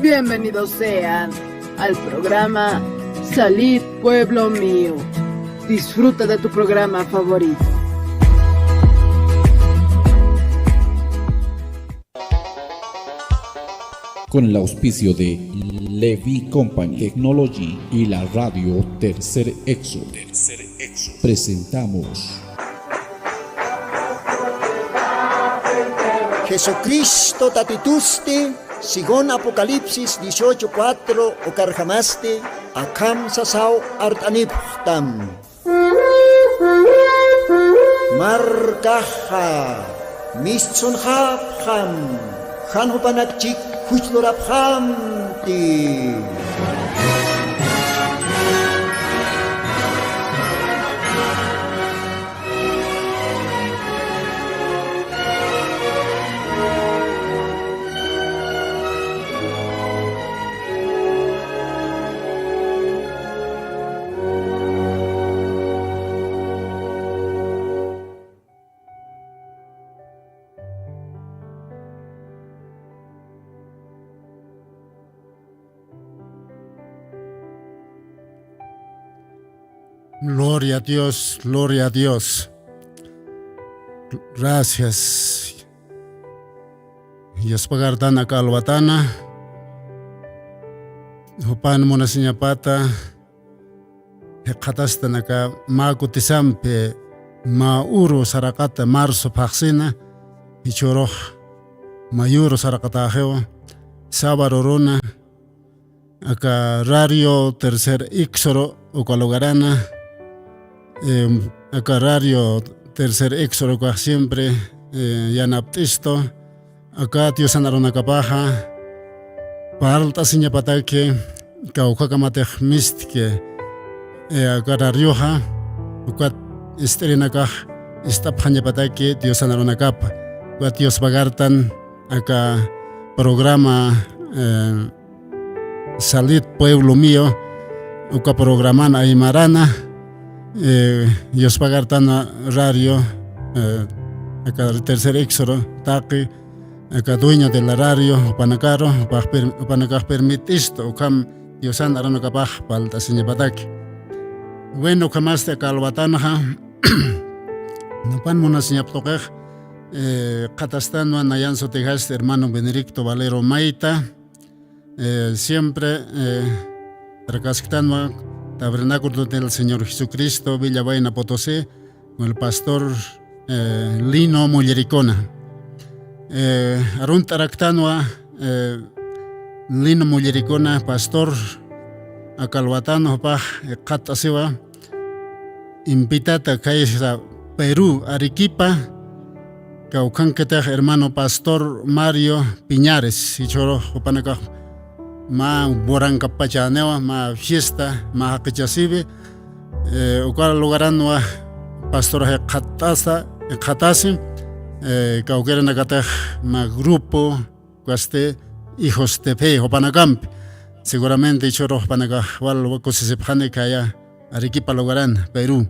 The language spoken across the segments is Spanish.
Bienvenidos sean al programa Salid Pueblo Mío. Disfruta de tu programa favorito. Con el auspicio de Levi Company Technology y la radio Tercer Exo, presentamos Jesucristo tatituste, sigon Apocalipsis 18:4 o carjamaste, akam sasao artaniptam. Markaha, mistsun hapham, hanhupanakchik huchloraphamti. Gloria a Dios, gloria a Dios. Gracias. Yaspagartana kalwatana. Hopan mona sinyapata. Hekatastanaka makutisampe mauro sarakata marzo paksina. Ichoroh mayuro sarakataheo. Sabarorona. Aka radio tercer ixoro ukalogarana. Acá radio tercer exoro que siempre yanaptisto acá tío sanarona capaja parta sinya patake cauca camatej mistike acá radioja acá estrena acá esta panja patake tío sanarona capa acá tío bagartan acá programa Salid Pueblo Mío acá programan Aymarana. Yos pagartana radio acá tercer exoro taqui acá dueño de la radio panacaro panacaj permitisto cam yosan arano capaj palta siñapataki bueno kamaste acá albatanaja no pan mona siñaptokej catastano anayanso tejaste hermano Benedicto Valero Maita siempre tracasctano Tabernáculo del Señor Jesucristo, Villa Vaina Potosí, con el pastor Lino Mullericona. Arun Taractanua, Lino Mullericona, pastor Acalvatano, pa Catasiva, invitata a Caisa Perú, Arequipa, Caucanqueta, hermano pastor Mario Piñares, y Choro, Opanaca. Ma boranga pachanewa ma fiesta ma hakachasibe ukala lugaranwa pastor khatasi kaukera nakata ma grupo cuaste hijos de fe hopanacamp seguramente choro hopanaca wal kosisepjane kaya Arequipa lugaran Perú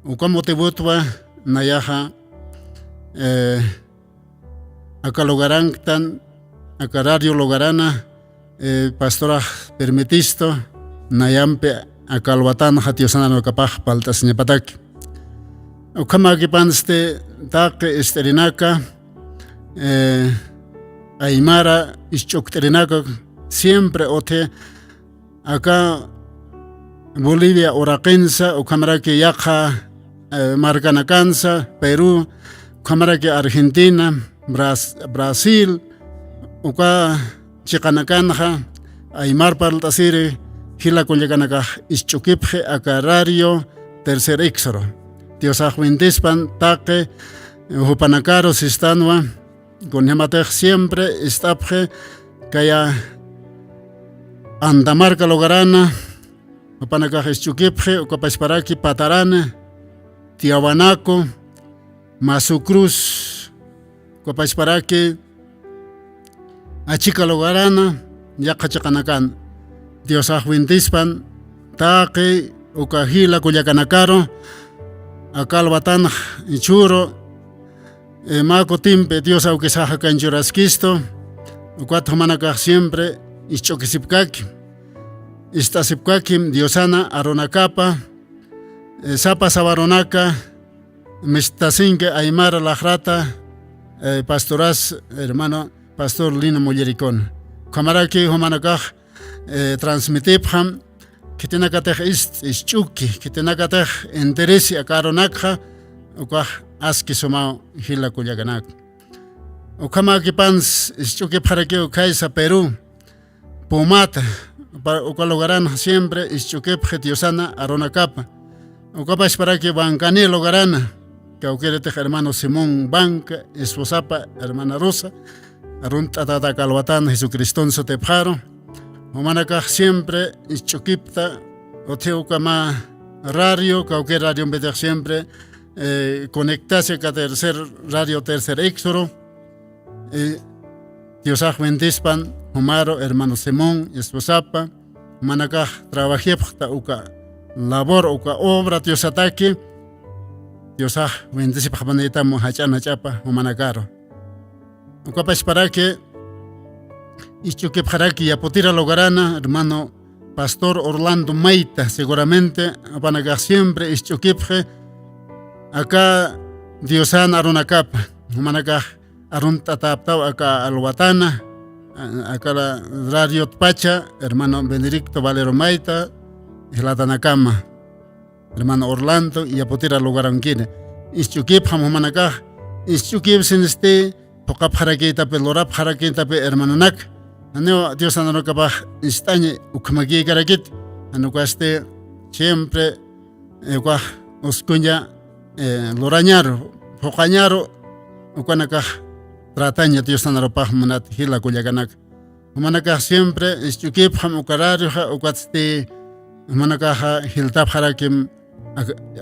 ukamo tebutwa nayaja aka lugaran tan aka radio lugarana pastora permitisto nayampe akalwatan hatiosana no kapaj paltas nepatak ukama kipanste tak esterinaka aymara ischokterenaka siempre ote acá Bolivia oraquensa ukamara que yaja marcanacansa Perú ukamara que Argentina Brasil uka Chicanacanja, Aymar Paltasire, Gila Collecanaca, Ischukipje, Acarario, Tercer Exoro. Dios Ajuindispan, Taque, Jupanacaro, Sistanua, con Yamatej siempre, Estapje, Kaya Andamarca Logarana, Opanaca Ischukipje, Ocapasparaki, Patarana, Tiawanaco, Masucruz, Ocapasparaki, Achica Logarana, Yakachacanacan, Dios Ajuindispan, Taque, Ucajila, Cuyacanacaro, Acalbatan, Ichuro, Maco Timpe, Dios Auquesaja Canchurasquisto, Ucuatro Manaca siempre, ischokisipkakim. Istasipkakim Diosana Aronacapa, Sapa Sabaronaka, Mistasinque Aymara Lajrata, Pastoras, hermano Pastor Lino Mollericón. Camaraki Homanakaj, transmitipjam, Kitinakatej Ischchuki, Kitinakatej Enteresi Akaronakja, Ukaj Aski Somao Hila Cuyaganak. Ukamaki Pans Ischchuki Paraki Ukaisa Perú, Pumata. Ukalogaran siempre Ischukep Diosana Aronacapa. Ukapas para que Bancani logarana, que auquerete hermano Simón Banca, esposapa, hermana Rosa, Arunta Tata Calvatán, Jesucristón Sotepjaro, Humanacaj siempre Ischukipta, Oteukama radio, que radio en siempre, conectase con tercer radio tercer éxodo, Diosaj bendispan. Humaro, hermano Simón, esposapa, manacaj, trabajé uka labor, uka obra, Dios ataque, Diosaj, bendice para panita, mohachana chapa, humanacaro. Uka para que, ichuque para que yapotira logarana, hermano Pastor Orlando Maita, seguramente, panacaj siempre, ichuquipje, acá Diosana Aronacapa, humanacaj, aruntataptao, acá alwatana. Acá la Radio Pacha, hermano Benedicto Valero Maita, Helatanakama, hermano Orlando y Apotira Lugaranquine. Ischukip Hamumanaka, Ischukip sin Pokap Harakita, Pelorap Harakita, hermano Nak, Aneo Dios Anarocaba, Instañe, Ukamagi Garakit, Anucaste, siempre, Oscuña, Lorañaro, Pocañaro, Ucanaka. Trataña DiosAnaropaj Manat Hila Cuyaganak. Humanaka siempre Ischukip Hamukarario, Uquatste, Humanaka Hiltap Harakim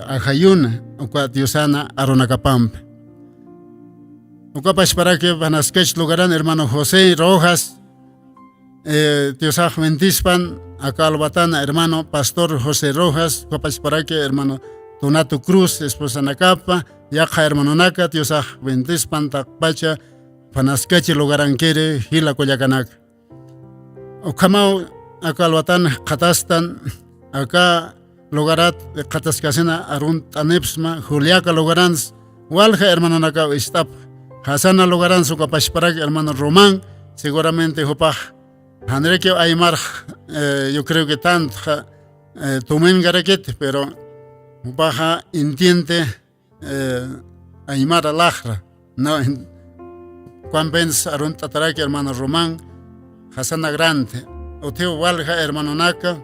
Ahayuna, Uquat Diosana Aronacapamp. Ucapas para que van a sketch lugaran hermano José Rojas, Diosaj Ventispan, Acalbatana, hermano Pastor José Rojas, Ucapas para que hermano Donato Cruz, esposa Nacapa, Yaja hermano Naka, Diosaj Ventispan, Takpacha. Panaskachi Logaranquere, Hila Coyacanac. Okamau, Acalvatan, Katastan, Acá Logarat, Katascasena, Arunt Anepsma, Juliaca Logarans, Walja, hermano Naka, Istap, Hasana Logarans, Ocapasparag, hermano Román, seguramente Hopaj, Hanreque Aymar, yo creo que tanto, Tumen Garaquet, pero Hopaja entiende Aymar Alajra, no. Juan Benz Arun Tataraki, hermano Román, Hasana Grande, Oteo Walja, hermano Naka,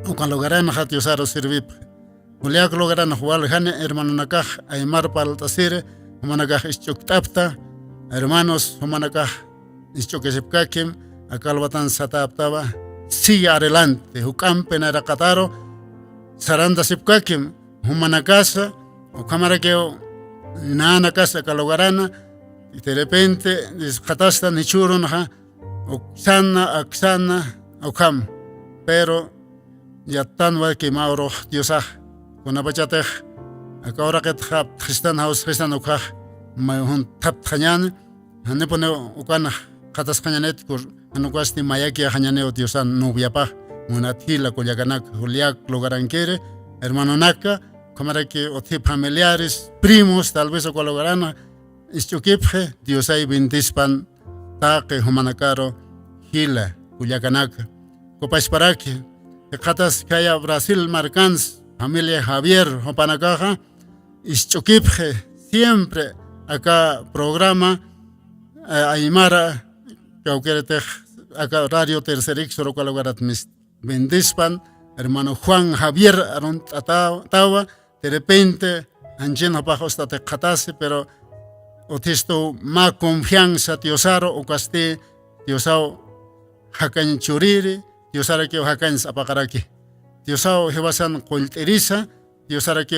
o con Logarana Hatiosaro Sirvip. Juliac Logarana Hualjane, hermano Nakaj, Aymar Paltasire, Humanakaj Ischuktapta, hermanos Humanakaj Ischukesepkakim, Acalvatan Sataptaba, sigue adelante, Hukampen Arakataro, Saranda Sipkakim, Humanakasa, o Camarakeo, Nana Casa Calogarana. Y de repente, Katasta ni churun, Oksana, Aksana, Okam. Pero ya tan va que Mauro, Diosaj, con Abachatej, ahora que Tristan House, Tristan Okaj, Mayun Tap Hanyan, Hanepone Okana, Katas Hanyanet, Anuquasti Mayaki, Hanyaneo, Diosan, Nubiapa, Munatila, Coyaganak, Juliac, Logaranquere, hermano Naka, Camaraki, Oti familiares, primos, tal vez o Cologarana. Ischukipje, Diosai Bintispan, Take, Humanacaro, Hila, Cuyacanaca, Copasparaki, Catas Kaya Brasil Marcans, familia Javier, Hopanacaja, Ischukipje, siempre acá programa Aymara, Cauqueretej, acá Radio Tercer Éxodo, Calogarat Bintispan, hermano Juan Javier Arunt Tawa, de repente, Anjen Hopajos Tate Catase, pero Otisto ma confianza Diosaro o caste Diosao hakan churiri Diosara que hakan apakaraki Diosao hewasan colteriza Diosara que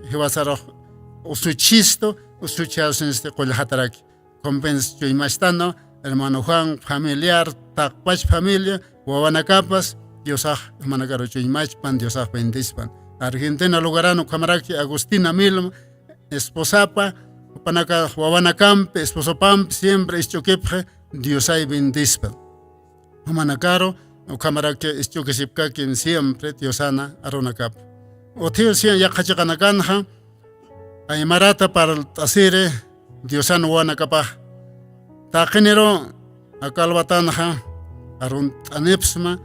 hewasaro usuchisto usuchas en este colhataraki compens yo imastano hermano Juan familiar takpach familia Huavanacapas Diosaj managaro yo imach pan Diosaj bendispan Argentina lugarano camaraki Agustina Milm esposapa Panaka Huavanacamp, esposo Pamp, siempre Ischukepje, Diosai Bindispel. humanacaro o cámara que esto que sipka quien siempre Diosana aronacap o tío siempre ya cachacanacanja hay marata para el tasire Diosana wanacapa ta género acalbatanja arun anepsma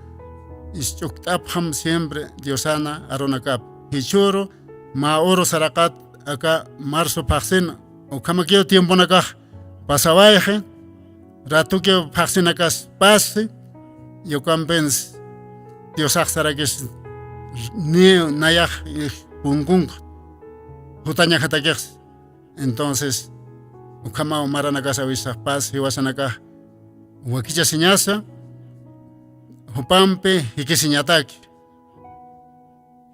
istuktapjam siempre Diosana aronacap hichuro ma oro sarakat acá marzo paxen o kamaquio tiempo nacaj pasabaje rato que paxen acá pase yo campens Dios sarakes ni nayaj pungkung hutanya katakex entonces ukama maranaka sabisa paz hiwasanaka wakicha siñasa hupampe hikisiñataki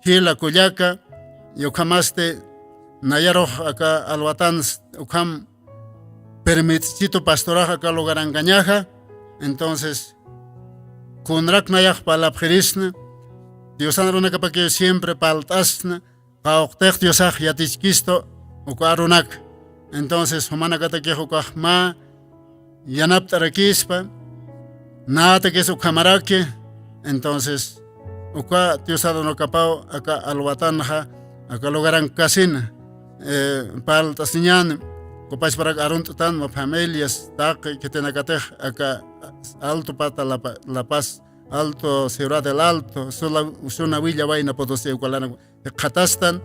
hila kuyaka yo kamaste nayaro acá alwatan ukam permitito pastoraja acá logarangañaja entonces kunrak nayaj palabjerisna Dios anruna kapake siempre paltasna paoktek Diosaj yatichkisto ukarunak entonces humana katake ukajma yanaptarakispa nata que es ukamarake entonces uka Dios anruna kapao acá alwatanja acá logaran casina paltasnian Copas para aruntutan ma familias taqi que tenacatej acá alto pata la paz alto ciudad del alto una villa vaina potosí ukalana katastan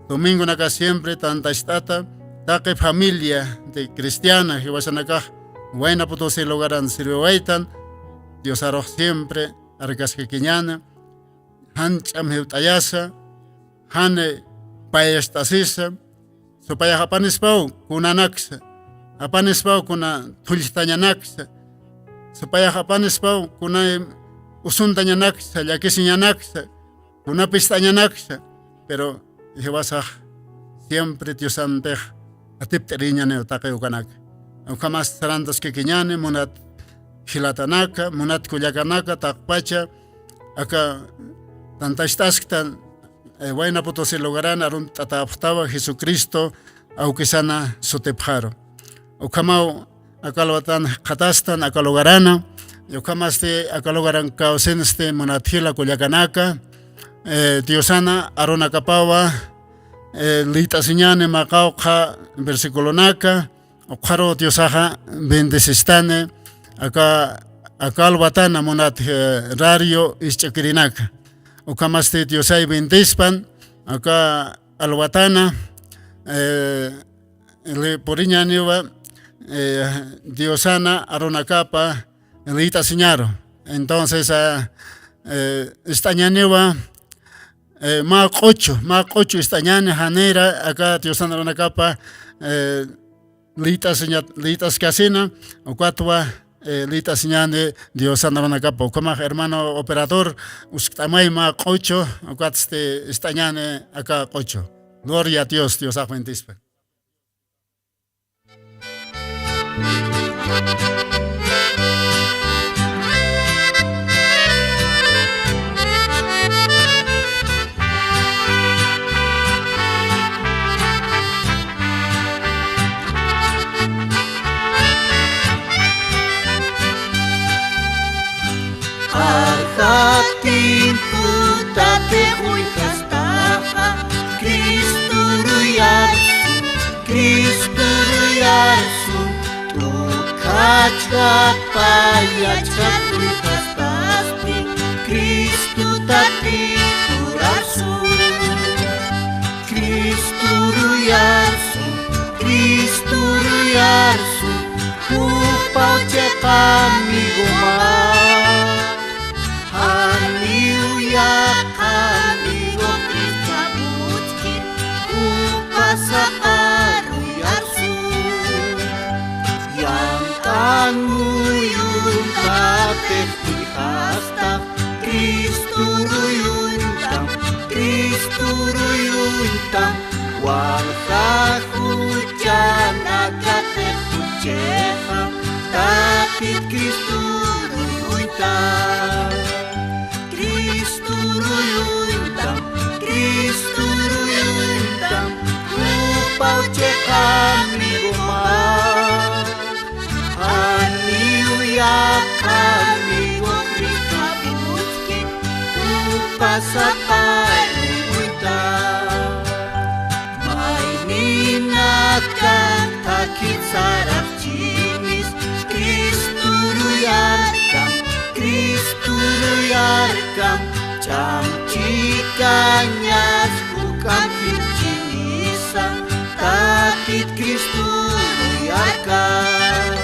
domingo naka siempre tanta estata taqi familia de cristiana que vayan acá vaina potosí logaran sirvewaitan Dios arroz siempre arcas que quiñana hancham heutayasa hane paestasisa supaya hapanispaw kuna naksa hapanispaw kuna tulistanya naksa supaya hapanispaw kuna usuntanya naksa yakisinya naksa kuna pistanya naksa pero ihwasa siempre Dios antej atipterinya ne utake ukanak ukamas sarantas que kiñane munat hilatanaka munat kuyakanaka takpacha aka tantastasktan Huayna Potosí logarán arun tataptaba Jesucristo aukisana sotepjaro. Ukamau akalwatan katastan akalogarana. Ukamaste akalogaran kausenste monathila kuyakanaka. Diosana aruna kapawa lita siñane makauka versículo naka. Ukaro Diosaja bendecistane akalwatana monat radio ischakirinaka. Ukamaste Diosay bendispan acá alwatana le poriña niwa Diosana aronacapa lita señaro entonces estañaniwa ma ocho estañane janera acá Diosana aronacapa litas casina o cuatro lita señane Dios andaban acá como hermano operador ustamay ma cocho acá estañane acá cocho gloria a Dios Dios adventispa Arhatin putate huikastaja Cristo ruyarsu tukachka payachka huikastasti Cristo tati kurarsu Cristo ruyarsu upauche kamigo Amigo Cristo Butkin, upasa aruyarsu, yang anguyun tateh hasta Cristo ruyuntam, walha hujan agateh hujeha, tatih Cristo ruyuntam. Cristo ruyuntam upau cekam ni rumah aniu ya kami pasaparuita Maininaka takitsarapchimis Kristuru yarkam Chamchikanyas kukam hirchinisa Tatit Kristuru yarkam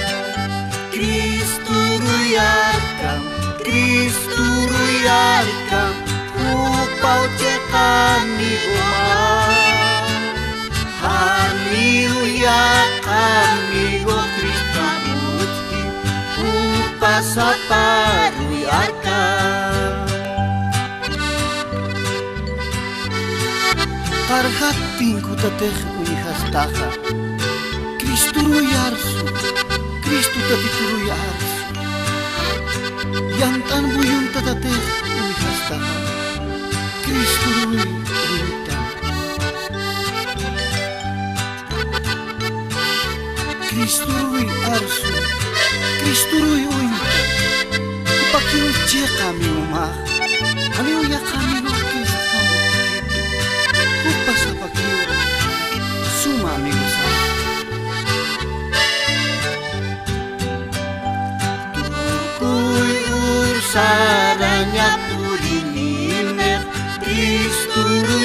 Kristuru yarkam Upau cekami umar Haniu yakami go Kristamutki Upasaparu yarkam Karhatin kutateh uihastaha Kristuru yarsu Kristu tatituru yarsu Yang tan buyung tatateh uihastaha Kristuru uyutan Kristuru arsu Kristuru uyutan Upakiru cekami umah Haniu yakami go Kristamu Upasapakiru Suma amigo sa Saranya purinimeh Kristuru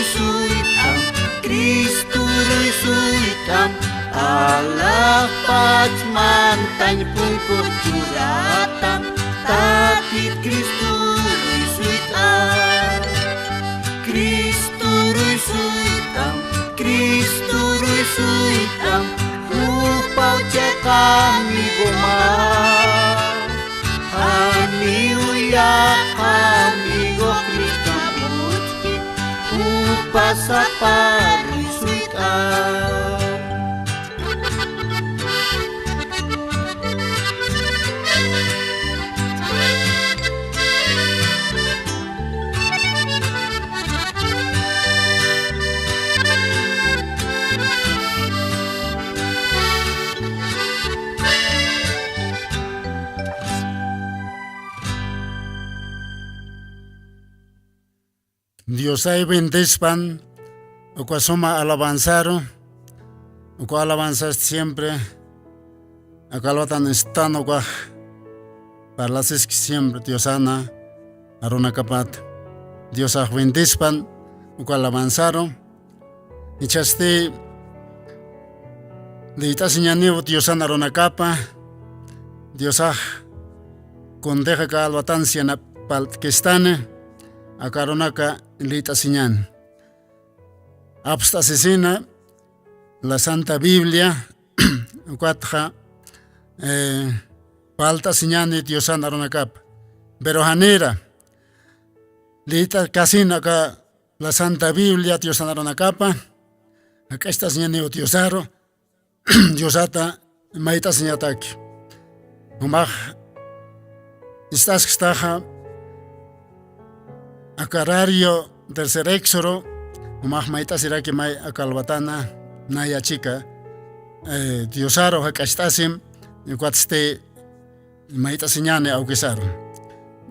suitam Allah pacmantan pun kurcuratam Tatit Kristuru suitam Upau cekami gomar Haniu yakami go Kristamutki Upasaparu suitam Dios hay bendispan, o soma alabanzaro, o alabanzas siempre, acá lo tan estando, para las es que siempre Dios ana, arona capat, Dios hay bendispan, o alabanzaro, y chaste, de ita señaneo Dios ana arona capa, Dios hay, con deja que albatancia na pal que estane, Akaronaka lita siñan. Apsta asesina la Santa Biblia, cuatja, falta siñani Diosana Ronacap. Pero janera, lita casina acá la Santa Biblia Diosana Ronacapa, acá está siñani Diosaro, Diosata, maita siñataki. Umaj, estás que está Acarario tercer éxodo, umahmaita siraki may akalbatana, naya chica, Diosaro hakastasim, yuquatste maita siñane auquisaro.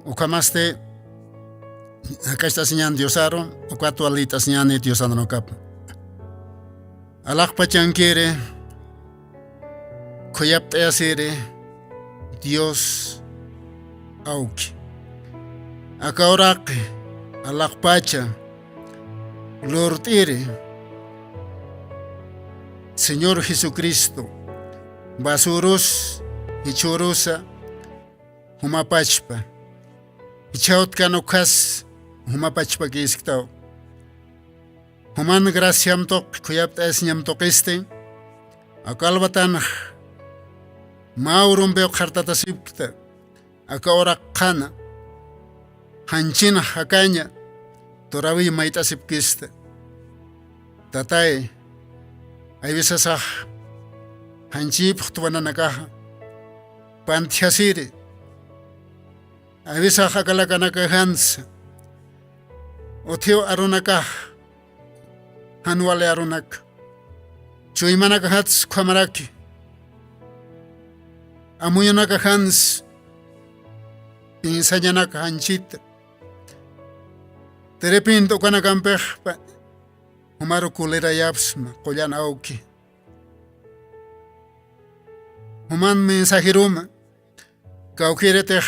Ukamaste hakasta siñan Diosaro, uquatualita siñane Diosano no cap. Alakpachanquere, koyapte asire, Dios auki. Akauraki. Alakpacha, Lord Ire, Señor Jesucristo, Basurus, Ichurusa, Humapachpa, Ichautkanukas, Humapachpa Giskau, Human Graciam Tok, Kuyapta Esniam Tokiste, Akalbatan, Maurum Beo Hartatasipta, Akaurakana, Hanchina Hakanya, Torawi Maita Sipkista, Tatai, Avisasah, Hanchip Tuananakaha, Pantiasiri, Avisa Hakalakanaka Hans, Otio Arunaka, Hanwale Arunak, Chuimanaka Hats Kwamaraki, Amuyanaka Hans, Insayanaka Hanchit, De repente ukana kampejpa humaru kulera yapsma qollana auki. Human mensajiruma kaukiretej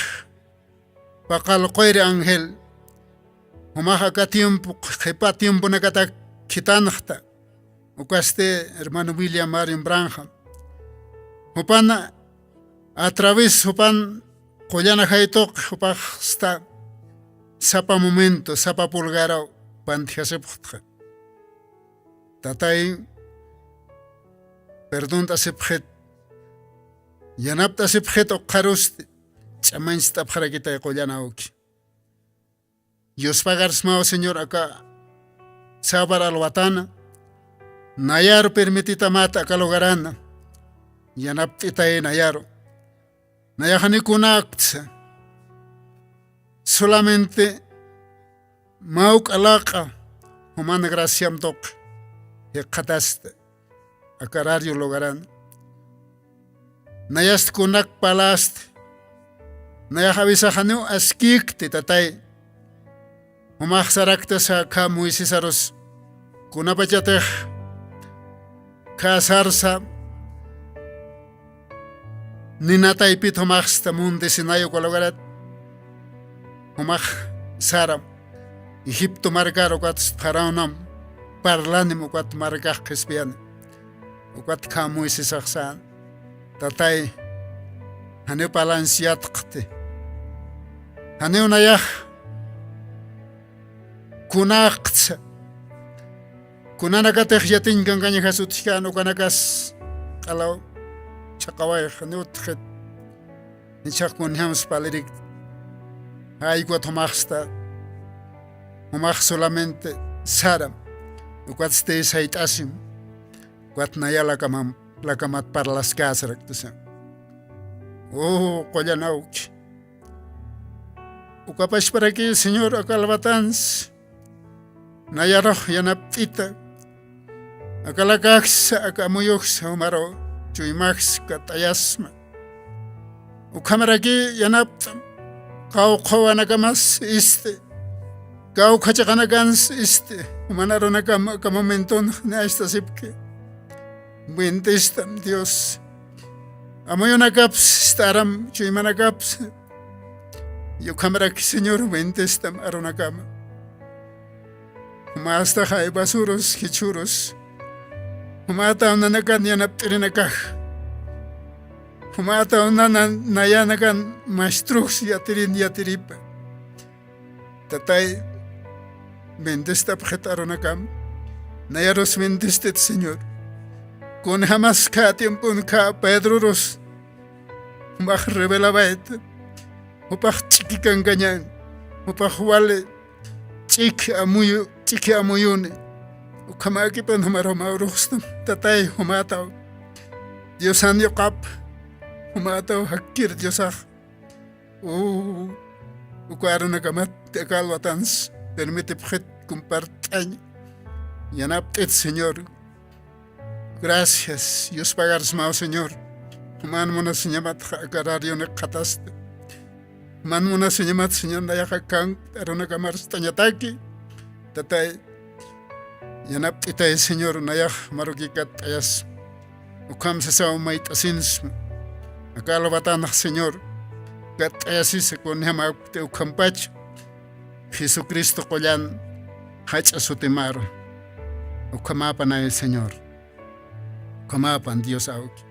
pakal qoire ángel. Humaja ka tiempo, jepa tiempo nakata kitanjta. Ukaste hermano William Marion Branham. Hupana a través hupan qollana haytok hupaj sta sapa momento, sapa pulgarao pantjasepjta. Tatay perdón tasepjet. Yanapta sepjet okaruste. Chamansta pjarakita qollana auki. Dios pagarsmao Señor acá sabar alwatana. Nayar permitita mata kalogarana. Yanaptita nayaro. Nayahani kunakta. Solamente mauk alaka. Humana graciam tok. Hekataste. Akarario logaran. Nayast kunak palaste. Nayahavisa hanu askikte tatay. Humah sarakta sa ka muisisaros. Kunapachateh. Kasarsa ninatay pit humahsta munde sinayo kologarat humah saram Egipto margar ukat faraonam parlanim ukat margar kespian ukat kamu isisaksan tatay hane balansiat qte hane unayah kunaqtsa kunanagateh yatin ganganya hasutjano kanakas alaw chakaway khanutkhit nichakun hams palerik ay guatomasta humach solamente saram ukat ste sait asim ukat nayala kamam lakamat para las casas rectusa qoyanauch ukapash para que señor akalbatans nayaroj yanaptita akalakax akamuyux humaro chuymax katayasma ukamaraki yanaptam kau qawanakamas kau khachakanakans humanarunakam kamamentun naistasipke buentistam Dios amuyunakaps staram chuymanakaps yukamaraki señor buentistam arunakama Humasta hay basuros, hichuros. Humata unanakan yanaptirinakaj. Humata unanayanakan mastrux yatiripa. Tatay bendesta pjetaronakam. Nayaros bendestet Señor. Con jamás ka tiempo ka pedruros. Humaj revela baet. Humaj chikikan ganyan. Humaj wale. Chiki amuyune. Ukamaki pan humaroma urustam. Tatay humataw. Diosan yokap. Humataw hakir diosah. Ukwaro na kamat. Tekal watans. Permite pjet compartañ. Yanaptet Señor. Gracias. Dios pagars mao Señor. Man muna sinyamat akarario ne kataste. Man muna sinyamat Señor nayaka kang. Arona kamars tanyataki. Tatay. Yanaptitay Señor nayak marugikat ayas. Ukam sa sao may tasins. Akalabatanak Señor. Kat ayasis kung hamakte ukampach. Jesucristo kolyan. Hach asutimaro. Ukamapan ay Señor. Ukamapan Dios auki.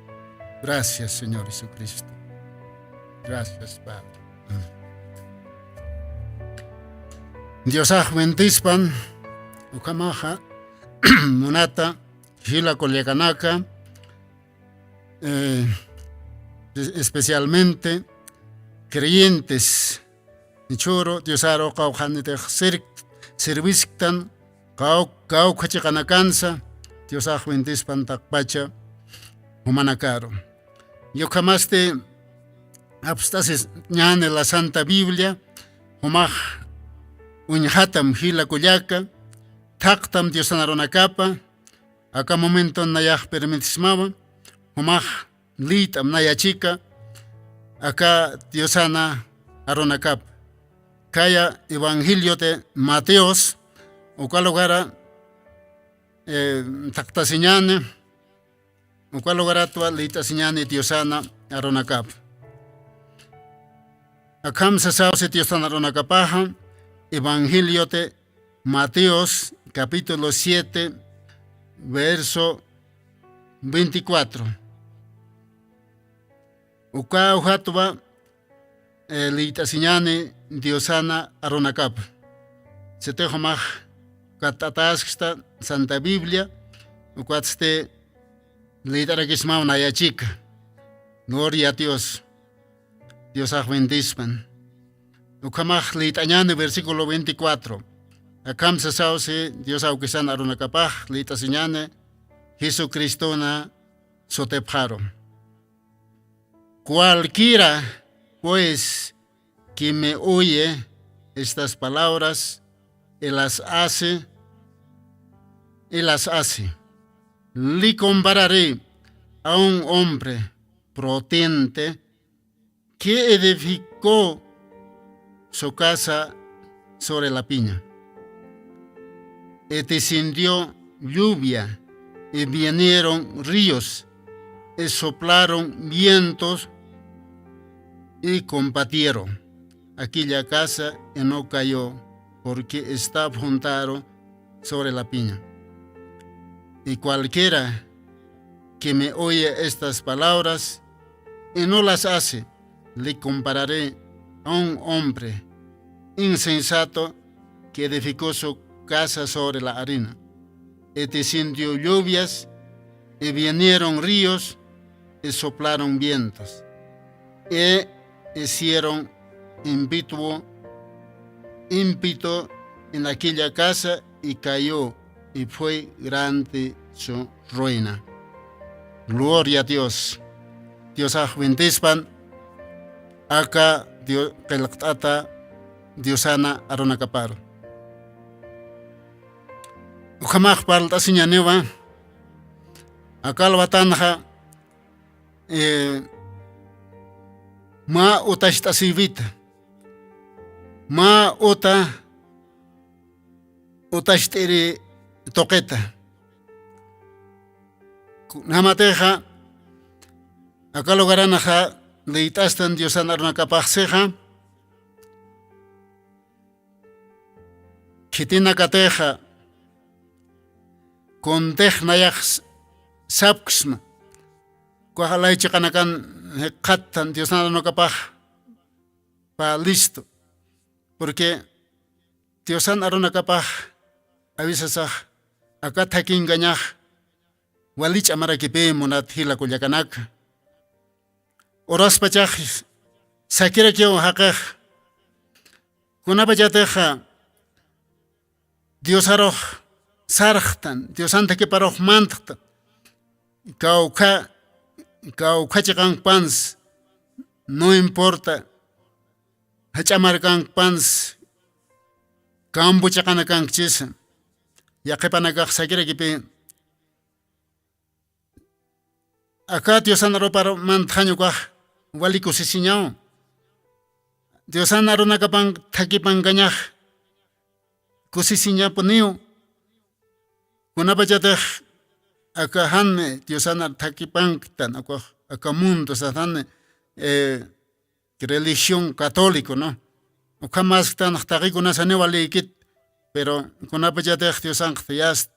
Gracias Señor Jesucristo. Gracias Padre. Dios bentispan. Ukamaha. Munata. Hila kolyakanaka. Especialmente creyentes nichoro diosaro kauhanite servistan kau kachikanakansa diosah bentispan takpacha humanakaro. Yo kamaste abstasis ñane la Santa Biblia humaj unhatam hila kullaka taktam diosanaronakapa aka momento nayah permitismaba humaj litam nayachika aka diosana aronakap kaya Evangelio de Mateos, uka lugar taktasiñani, uka lugar atua litasiñani Diosana aronakap. Akam sasausi Diosana aronakapaja, Evangelio de Mateos, capítulo 7, verso 24. Uka uhatwa litasiñani Diosana aronakap. Se te jamaj katatassta Santa Biblia, ukaste litarakisma una chica. Gloria a Dios. Dios bendición. Ukamaj litañani versículo 24. Akam sasausi Dios aukisan aronakapaj litasiñani Jesucristo na sotepjaro. Cualquiera, pues, que me oye estas palabras y las hace, le compararé a un hombre prudente que edificó su casa sobre la piña. Y descendió lluvia, y vinieron ríos, y soplaron vientos, y combatieron aquella casa y no cayó, porque está juntado sobre la piña. Y cualquiera que me oye estas palabras y no las hace, le compararé a un hombre insensato que edificó su casa sobre la arena. Y descendió lluvias, y vinieron ríos, y soplaron vientos, y hicieron ímpetu en aquella casa, y cayó, y fue grande su ruina. Gloria a Dios. Dios bendición. Acá Dios pelactata Diosana aronakapar. Ukamaj palta siñanewa. Acá lo batanja ma utashta sivita. Ma utashtiri toqueta. Namateja, acá lo garanaja, leitastan Diosana aronakapajseja. Kitina kateja, kontej nayak sapksma. Kuajalay chikanakan hekatan Diosana aronakapaj pa listo. Porque Diosana aronakapaj avisasaj acá takin gañaj walich amarakipe monat hila kulyakanak. Oras pachaj sakira kyo hakaj kunapachateja Dios aroj sarjtan Diosanta que paroj mantjtan kauka chikan pans no importa hachamarkan pans kambu chakanakan chisa yaqipanakaq sakira kipi acá Diosana roparo mantjaño kaq wali kusisiñaw Diosana aronakapan thakipan gañaj kusisiña puniu kunapachatej acá hanme Diosana thakipan tan acá mundo satane religión católico, ¿no? O jamás tan taquikunas anewalikit, pero kunapachatej Diosan khtias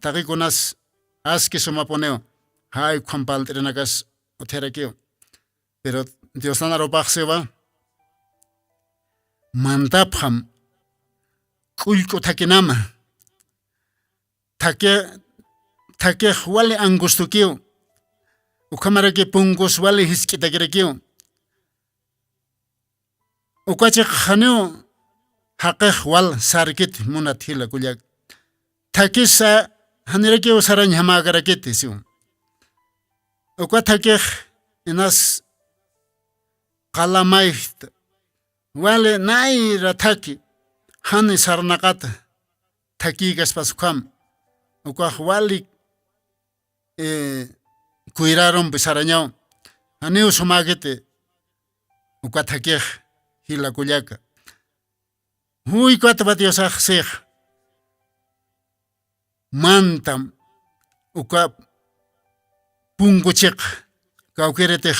taquikunas aski sumaponeo hay compaltrenakas oterakio. Pero Diosana ropaqseba mantapham kulko takinama take wale angustukio ukamarake pungos wale hiskitakirakio ukache khaneo haqeh wal sarkit munathila kulyak takisa hanirakio sarany hamagarakit siu ukathake inas qalamait wale naira thaki hani sarnaqata thakigas pasukam ukah wali kuiraron pisarañao aneu sumagete ukathakej hila kuyaka Huy kwatba Dios aksej. Mantam uka punkuchik kawkiretej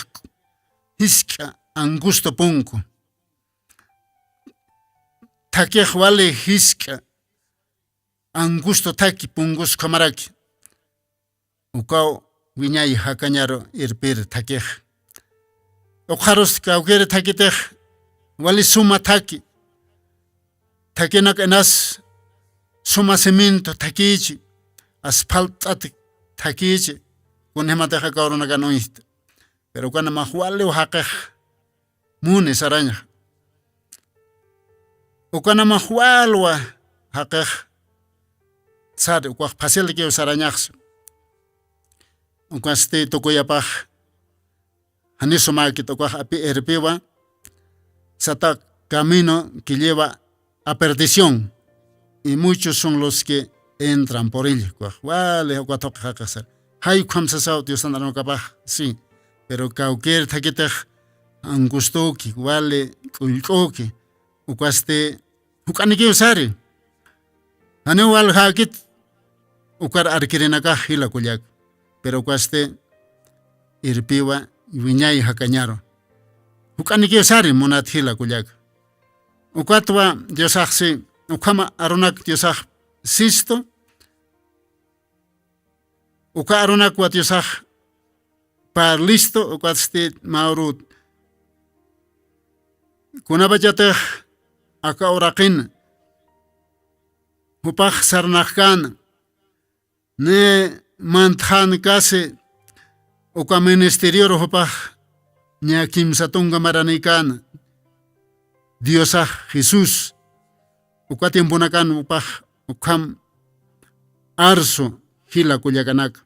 hiska angusto punku. Takej wale hiska angusto taki pungus kamaraki. Ukaw wiñay hakañaro irpir takej. Ojaros kawkere takitej wali suma taki. Takinak enas suma cemento takichi. Asfalt at takichi. Kunhemateja kaurona ganoist. Pero cuando mahuale o hakej munes araña. O cuando mahualwa hakej sar o pasel que os arañax. O cuaste tocoyapaj anisoma que tocó api erpiwa sata camino que lleva a perdición y muchos son los que entran por él. Vale, o cuatro hacer. Hay como se sabe Dios anda no capaz, sí, pero cualquier taquita angustoki, vale, culcoki, o cuaste, o caniki usari. Ane wal hakit, o car arquirenaka hila kuliak, pero cuaste irpiwa viñay hakañaro. O caniki usari monat hila kuliak. O cuatro Dios hace, o kama aronak Dios sisto. O carona cuatiosaj par listo o cuaste maurut. Kunabajate aka orakin. Upaj sarnahkan. Ne manthan kase o ka ministerio upaj ñakim satunga maranikan. Diosaj Jesús. O cuatimpunakan upaj ukam arso hila kuyakanak.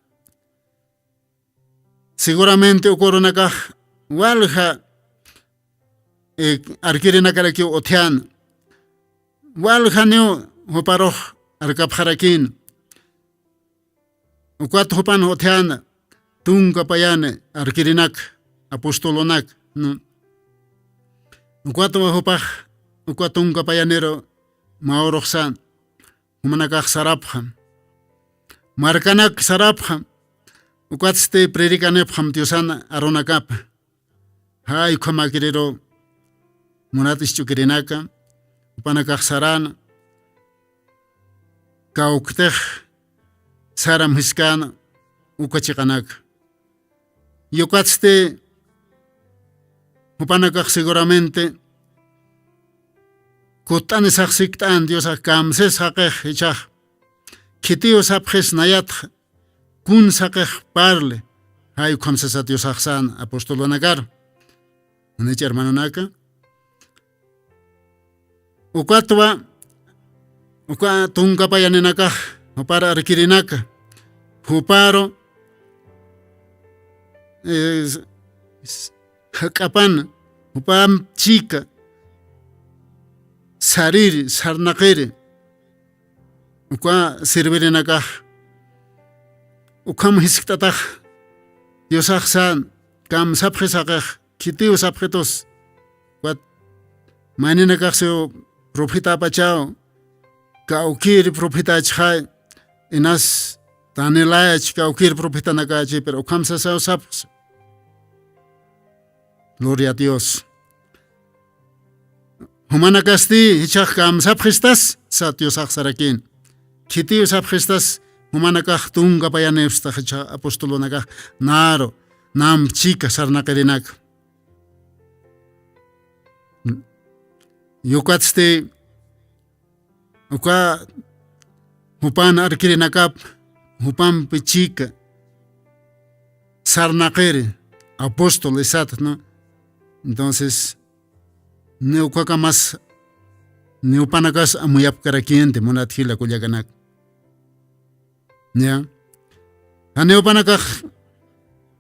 Seguramente ocurre walja arquirenakarakio otean. Walja neo hoparoj arkapjarakin. Uquat hopan otean tunga payane arquirenak apostolonak. Uquat hopaj uquat tunga payanero maorojsan humanakaj sarapjan. Markanak sarapjam. Uquatste predicanepjam tiosana aronakap. Hay comaquerero monatis chukirinaka. Upanakaj sarana. Kauktej saram hiskana. Ukachicanak. Yuquatste upanakaj seguramente. Kutanes aksiktan diosa kamses hakej hichaj. Kitio sapjes nayat kun sakej parle hay komsesa Dios aksan apostolo nagar neche hermano naka ukatwa uka tunga payanenaka para arkirinaka huparo kapan hupam chica sarir sarnaqere uka sirvirenaka ukam hisktatah Diosaksan kam sapjesakah kitiu sapjetos wat maninakah seo profita pachao kaukir profita chai inas tanelayach kaukir profita nakachi pero ukam sasao sapjes. Gloria a Dios. Humanakasti hichak kam sapjestas sa Diosakarakin. Kitiu sapjestas humanakah tunga payanevsta hacha apostolonakah naro nam chica sarnakerinak. Yukatste uka hupan arkirinakap hupan pichica sarnakeri apóstol exacto, ¿no? Entonces neuka más neupanakas amuyap karakiente monathila kulyakanak. Ya. Aneopanakah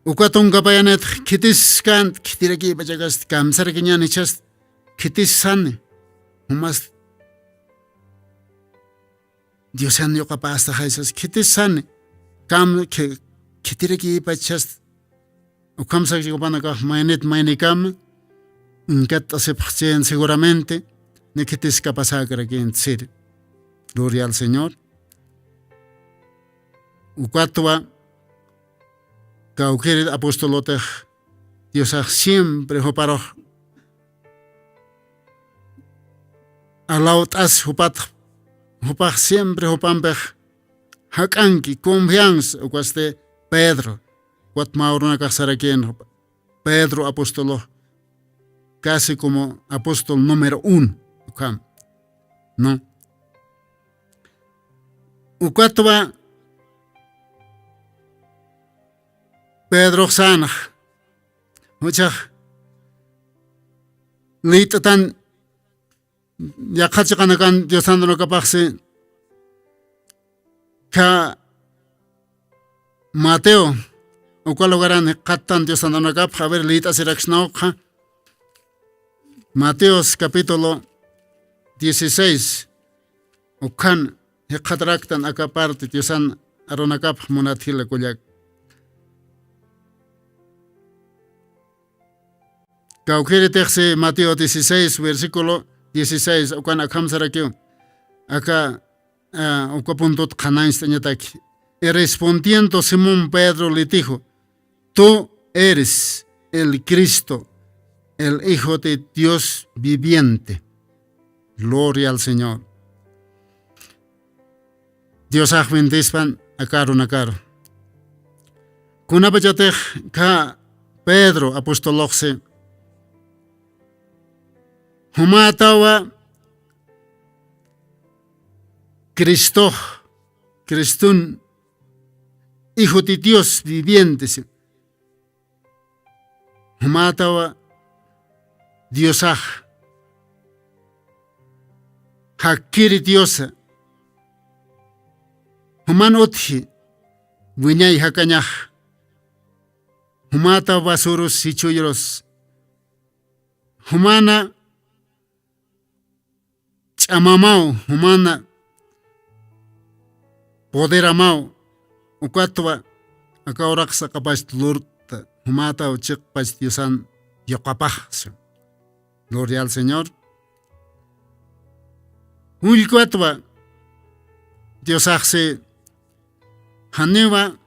ukatong kapayanet kitis kan kitiraki bajagas kamsar kinyan ichas kitis san humas Diosan yo kapasta haisas kitis san kam kitiraki bachas ukamsa kipanakah mainet mainikam inkat asepchen seguramente ni que te escapas aquí en ser. Gloria al Señor. Ucuatwa, cauquerit apostolote, Dios siempre hoparo. Alaut as hopat, hopach siempre hopampech, hakanki, confianza, ucuaste Pedro, cuat mauruna casaraquien, Pedro apóstolo, casi como apóstol número 1, ¿no? Ucuatwa, Pedro sanach, muchach, litatan, ya kachakanakan Dios andano kapakse, ka Mateo, o cual lugaran katan Dios andano kap, a ver lita siraxnauja, Mateos capítulo 16, o kan, hekatraktan acá parte, Dios an aronakap monatile kuyak. Cauquere texte Mateo 16, versículo 16, o cuando akamsarakio, acá, o puntot canais teñataki. Y respondiendo Simón Pedro le dijo, tú eres el Cristo, el Hijo de Dios viviente. Gloria al Señor. Dios bendición a caro. Kunapachate ka Pedro apostolokse. Humatawa Cristún, Hijo de Dios viviente. Humatawa Diosaj, Hakiri Diosa, Human Othi, Wiñay Hakanyaj, Humata Basurus Sichuyros, Humana Chamamao, Humana Poderamao, Ucatwa, Acauraksa capaz Lurta, Humata o Chekpas Diosan Yocapaj. Gloria al Señor. Ulcuatwa, Dios hace Haneva,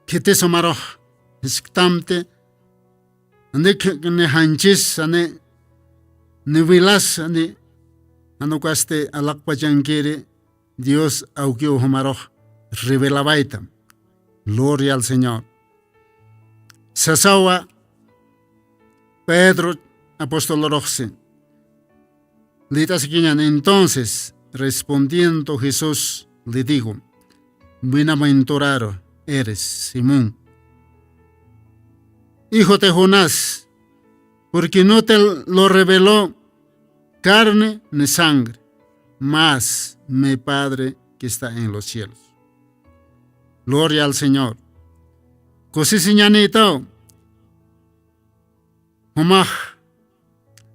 que te somaro, esctamte, ande que ne hanchis, ane nevilas, ane anocaste alakpachanquere, Dios auquio homaro, revelabaita. Gloria al Señor. Sasawa, Pedro, apóstol Roxe, entonces, respondiendo Jesús, le dijo, bienaventurado eres, Simón, hijo de Jonás, porque no te lo reveló carne ni sangre, mas mi Padre que está en los cielos. Gloria al Señor. Così señanito, Homaj,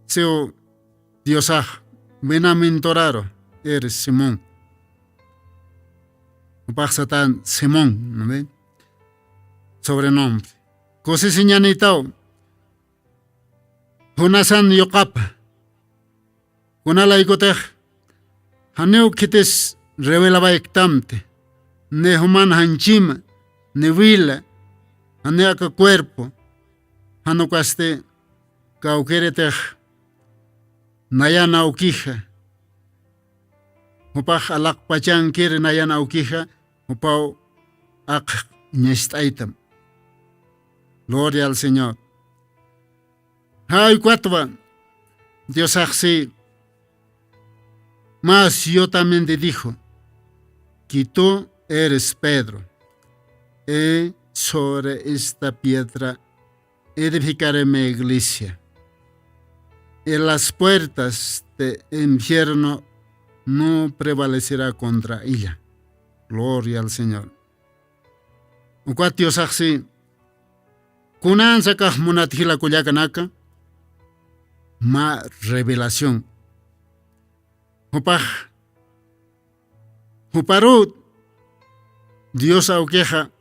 seo Diosaj, bienaventurado eres Simón. Pasa tan Simón, ¿no ven? Sobrenombre. Così señanito, Jonasan Yokap, Jonala Ikotej, Haneu Kites revelaba ectamte, ne human hanchima, ne vila, aneaka cuerpo, hanocaste cauqueretej, nayana uquija, upaj alakpachan kiri nayana uquija, upau ak ñestaitam. Gloria al Señor. Ay, cuatva, Dios así, mas yo también te dijo, que tú eres Pedro, y sobre esta piedra edificaré mi iglesia, y las puertas del infierno no prevalecerá contra ella. Gloria al Señor. Dios así, kunan sakah munatila kuyakanaka, ma revelación. Upaj, uparut, Dios auqueja,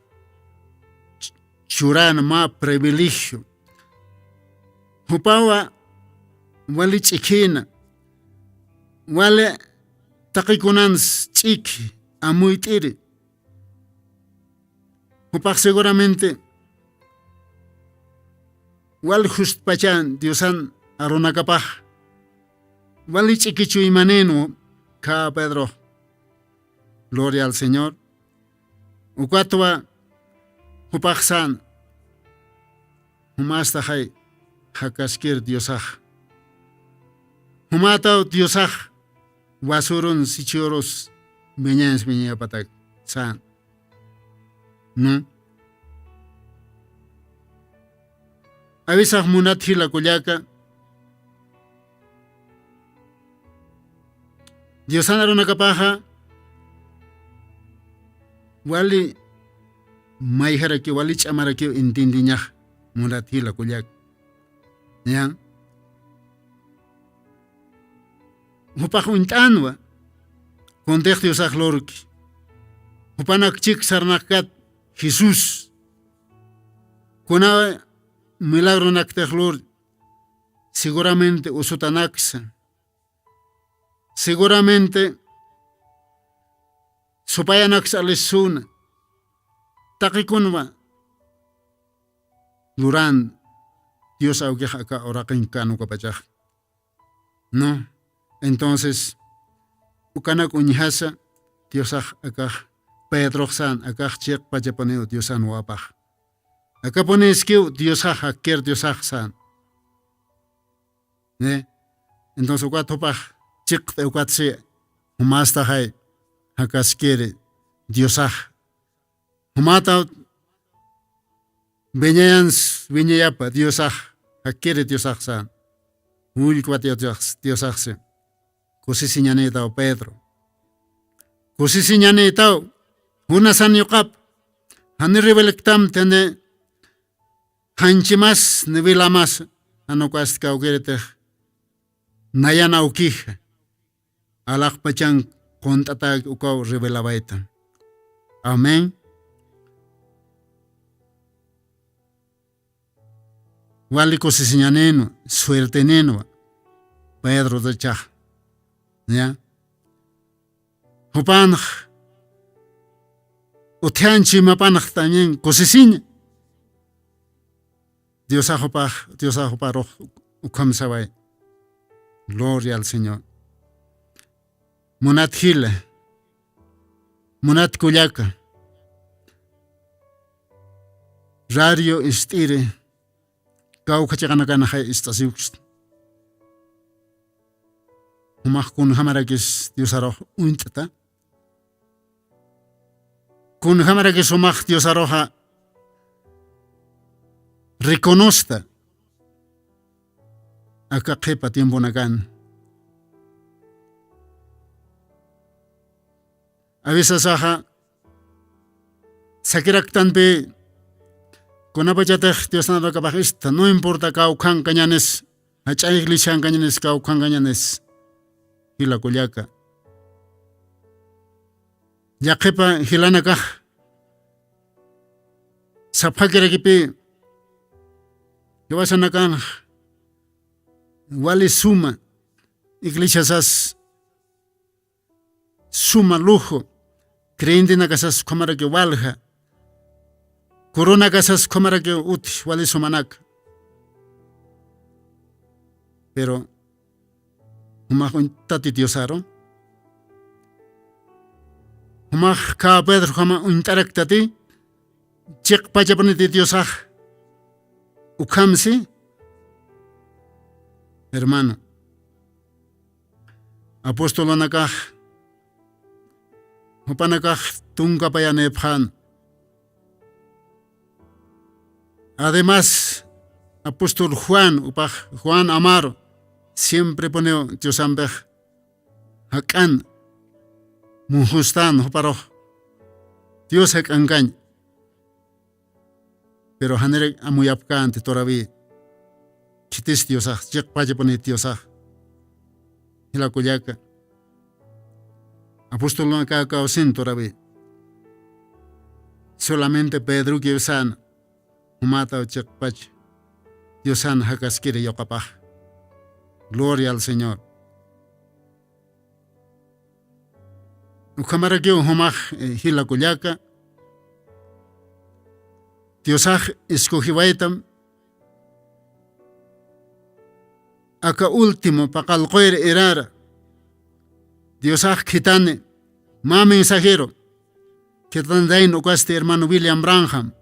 churan ma privilegio. Upawa wali ch'ikina, wali taqikunans ch'iki, amuyt'iri. Upaq seguramente wali juspachan Diosan arunakapaj, wali ch'ikichu imanenu ka Pedro. Gloria al Señor. Ukwatwa upaq san humasta hay hakaskir Diosaj. Humataw Diosaj wasurun sichuros meñas patak san. No. Avisaj munat hila kullaka. Diosan arunakapaja wali mayharaki wali chamaraki intindiñaj munat hila kullaka. Ya. Hupaq unt'anwa konteq Diosaj lorki. Hupanak chik sarnakat Jesús. Kuna milagro nakteq lor seguramente usutanaksa. Seguramente supayanax alisuna taqikunwa luran Dios auge acá orakin kanu kapachaj. No, entonces ukanak uñihasa Dios acá Pedro san acá chek pachapaneo Dios san wapaj. Acá pones que Dios hacker Dios san. ¿Ne? Entonces ukatopaj chik te ukatse humasta hay hakaskere Diosaj. Humata beñayans beñayapa Diosaj hakere Diosaj san. Ul kwatio Diosaj se. Kusi siñaneta o Pedro. Kusi siñaneta o una san yokap. Hani rebelektam tene hanchimas nevilamas anokas kaugerete nayana ukih. Alak pachang kontata ukaw revelabaita. Amén. Wali kosisiñaneno, suerteneno, Pedro de Chaj. Ya. Hupanj. Utianchi mapanj también kosisiña. Dios ajopaj, ukam sabay. Gloria al Señor. Munat hila. Munat kullaka. Radio istire. Kau kachakana hay istasiux. Humah kun hamarakis Dios arroja untata. Kun hamarakis humah Dios arroja reconozca. Acá kepa tiempo nagan. A veces sakirak tanpe con apachatej Dios nada capajista, no importa cau can cañanes, achay glishan cañanes cau can cañanes y la culiaca. Ya kepa hilana kaj sapakira kipi que vas a nakan wali suma iglesias suma lujo. Creyente na casas comara que walja. Corona casas comara que uti wali sumanak. Pero umah tati diosaro. Umah ka Pedro kama untarak tati. Cek pachapani ti diosah. Ukamsi. Hermano. Apóstolo nakah. Hupanakaj tunga payanephan. Además, apóstol Juan Amaro, siempre pone Dios ambej. Hakan, munjustan, huparo. Dios hak angañ. Pero hanere amuyapkan te toravi. Chitis Diosaj, chek paye pone Diosaj. Hila kuyaka. Apóstol no acá sin toravi. Solamente Pedro que usan humata o chekpach. Diosan hakaskiri yokapaj. Gloria al Señor. Ukamarakyo humaj hilakullaka. Diosaj escogiwaitam. Aka último pakalkoir irara. Diosaj kitane. Ma mensajero. Kitandain ukaste hermano William Branham.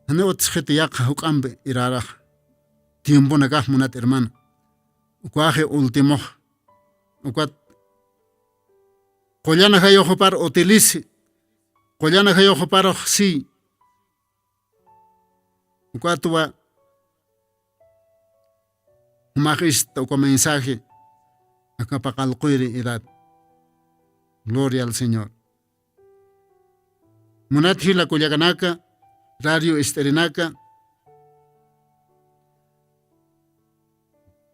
Ane otskete yaka hukambe irara. Tiempo nakah munat hermano. Ukwaje último. Ukwat. Collana hayo hopar utilice. Collana hayo hopar si. Ukwatwa. Umagista uko mensaje. Akapakalkoire irad. Gloria al Señor. Munat hila kuyaganaka. Radio Esterinaka.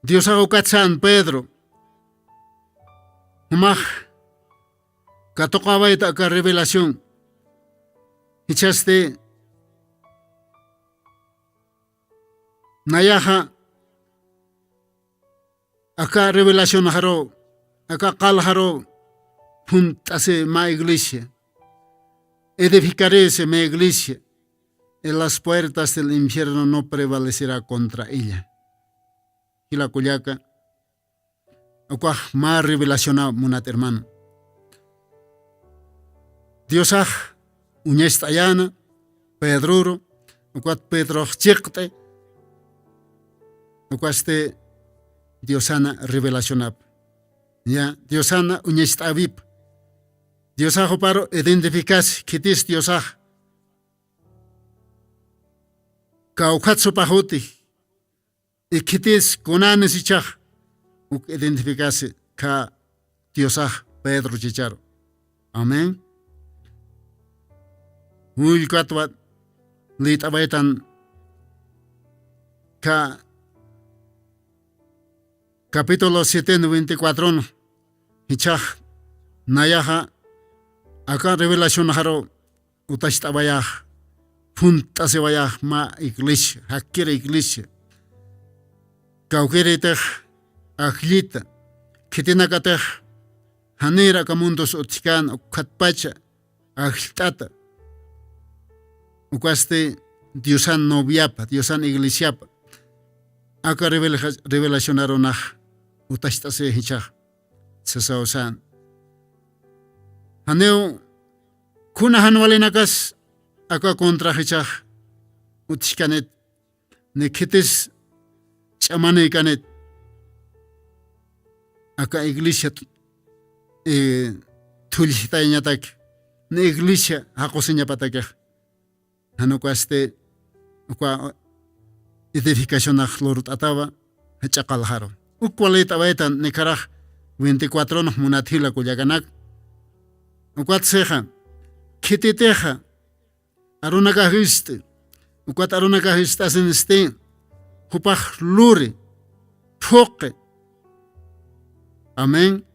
Dios hago San Pedro. Humaj. Katokaba ita ka revelación. Hichaste. Nayaha. Aka revelación haro. Aka kal haro. Puntase ma iglesia. Edificaré ese mi iglesia. Y las puertas del infierno no prevalecerá contra ella. Y la cuyaca. Aqua más revelación a munat hermano. Dios uñestayana, Pedruro, uquat Pedro chikte, uquaste Diosana revelación. Ya, Diosana uñestavip. Diosajo paro identificas kitis Diosaj. Kaukatsu pahuti. Y kitis konanes ichaj. Uk identificase ka Diosaj Pedro chicharo. Amén. Muy katwat lit abaitan ka capítulo 7:24 hichaj nayaha acá revelación haro utashta bayaj punta se bayaj ma iglesia hakira iglesia kaukere tej aklita kitina tej hanira kamundos utkan ukatpacha akltata ukaste Diosan noviapa, Diosan iglesiapa. Acá revelacionaron a utashta se hichaj. Sasausan. Haneo kuna hanwalinakas acá contra hichaj. Utishkanet. Nekitis chamane kanet. Acá iglesia tulita inyatak. Ne iglesia hakosinya patakaj. Hano kwaste kwa edificación akhlorut atawa hechakal haro. Ukwalit awaitan nikaraj 24 no munatila kuyaganak. Ukwat seja kititeja arunaka histe. Ukwat arunaka hista sinste hupaj luri foque. Amén.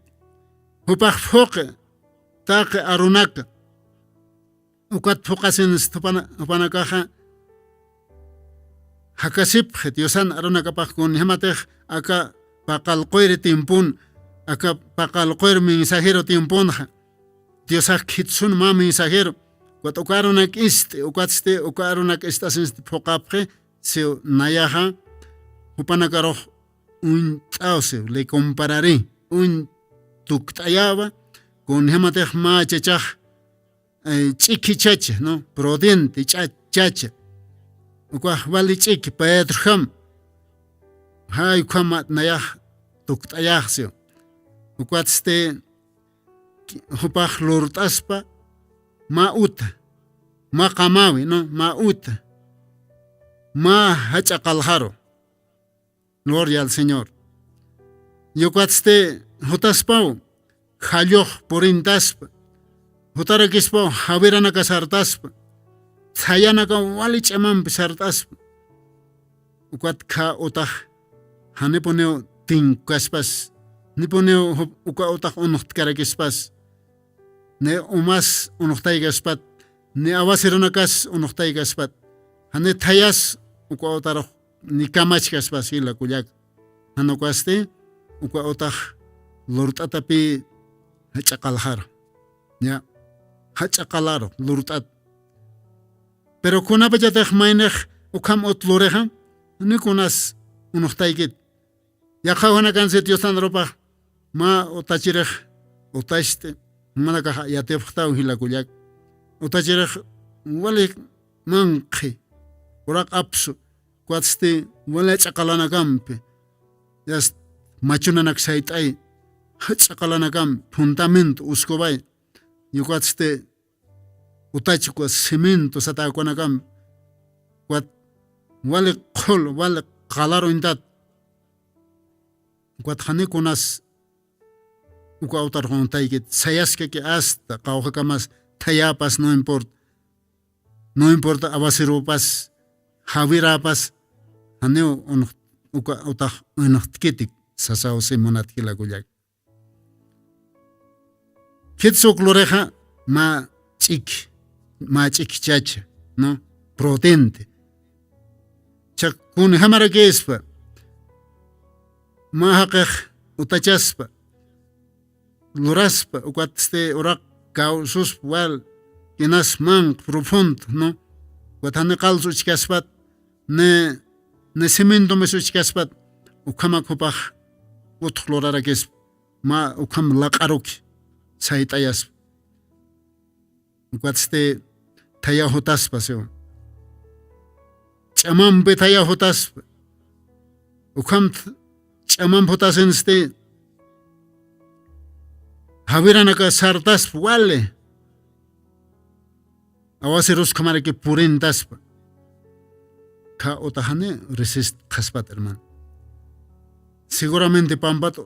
Hupaj foque take arunaka. Ukat fokasin stupana kaha hakasip Diosan aruna kapak kun hemateh aka pakal koir timpun aka pakal koir mensajero timpun Diosak kitsun ma mensajero wat ukarunak iste ukatste ukarunak estasin fokapre se nayaha upanakaroh un tause le compararé un tuktayaba con hemateh ma chechaj chiqui chacha, ¿no? Prudente, chacha. Ukwah vali chiqui, Pedro ham. Hay kwamat nayah, tuktayah sio. Ukwat ste, hupah lurtaspa, ma uta. Ma kamawi, ¿no? Ma uta. Ma hachakalharo. Gloria al Señor. Yukwat ste, hutaspau, halyoh purintaspa. Hutara kispo habirana ka sartaspa. Sayana ka walich amam sartaspa. Ukat ka utah. Haniponeo tinkaspas. Niponeo uka utah unuht karakispas. Ne umas unuhtay gaspat. Ne awasirana kas unuhtay gaspat. Hane tayas uka utaro ni kamach gaspas hila kuyak. hanokaste uka otaj lurt'atapi hach'aqaljar ya hach'aqalaro lurt'at pero kunapa chataj maynej ukam otlureja nikunas unuqtaykit yaqawana kan sitiostan ropa ma otachirej otashte manaka yatefqtaw hilakullak otachirej walik manqi uraq apsu kwatste wala chaqalana kampe yas machunanak saytay chaqalana kam fundamento uskobay yukwatste utachikwa cemento satakwana kam kwat wala qol wala qalaro indat kwat khani kunas uka autar jontaykit sayaska que hasta qawqakamas tayapas no importa abasirupas javirapas haneo uka autar unaqtkitik sasao simonatqila kullak kitsuk loreja ma ch'ikchacha no protente chak kun hamara kespa ma haqaq utachaspa luraspa ukwatste uraq causus wal kinas man profundo no watane qalsu chikaspat ne cemento mesu chikaspat ukama kupaq utqlorara kes ma ukam laqaruki saytayas ukwatste taya hotaspa seo chamam be taya hotaspa ukam chamam hotasenste Haviranaka sartas wale awasirus kamara que purintas ka otahane resist khaspat hermano seguramente pambato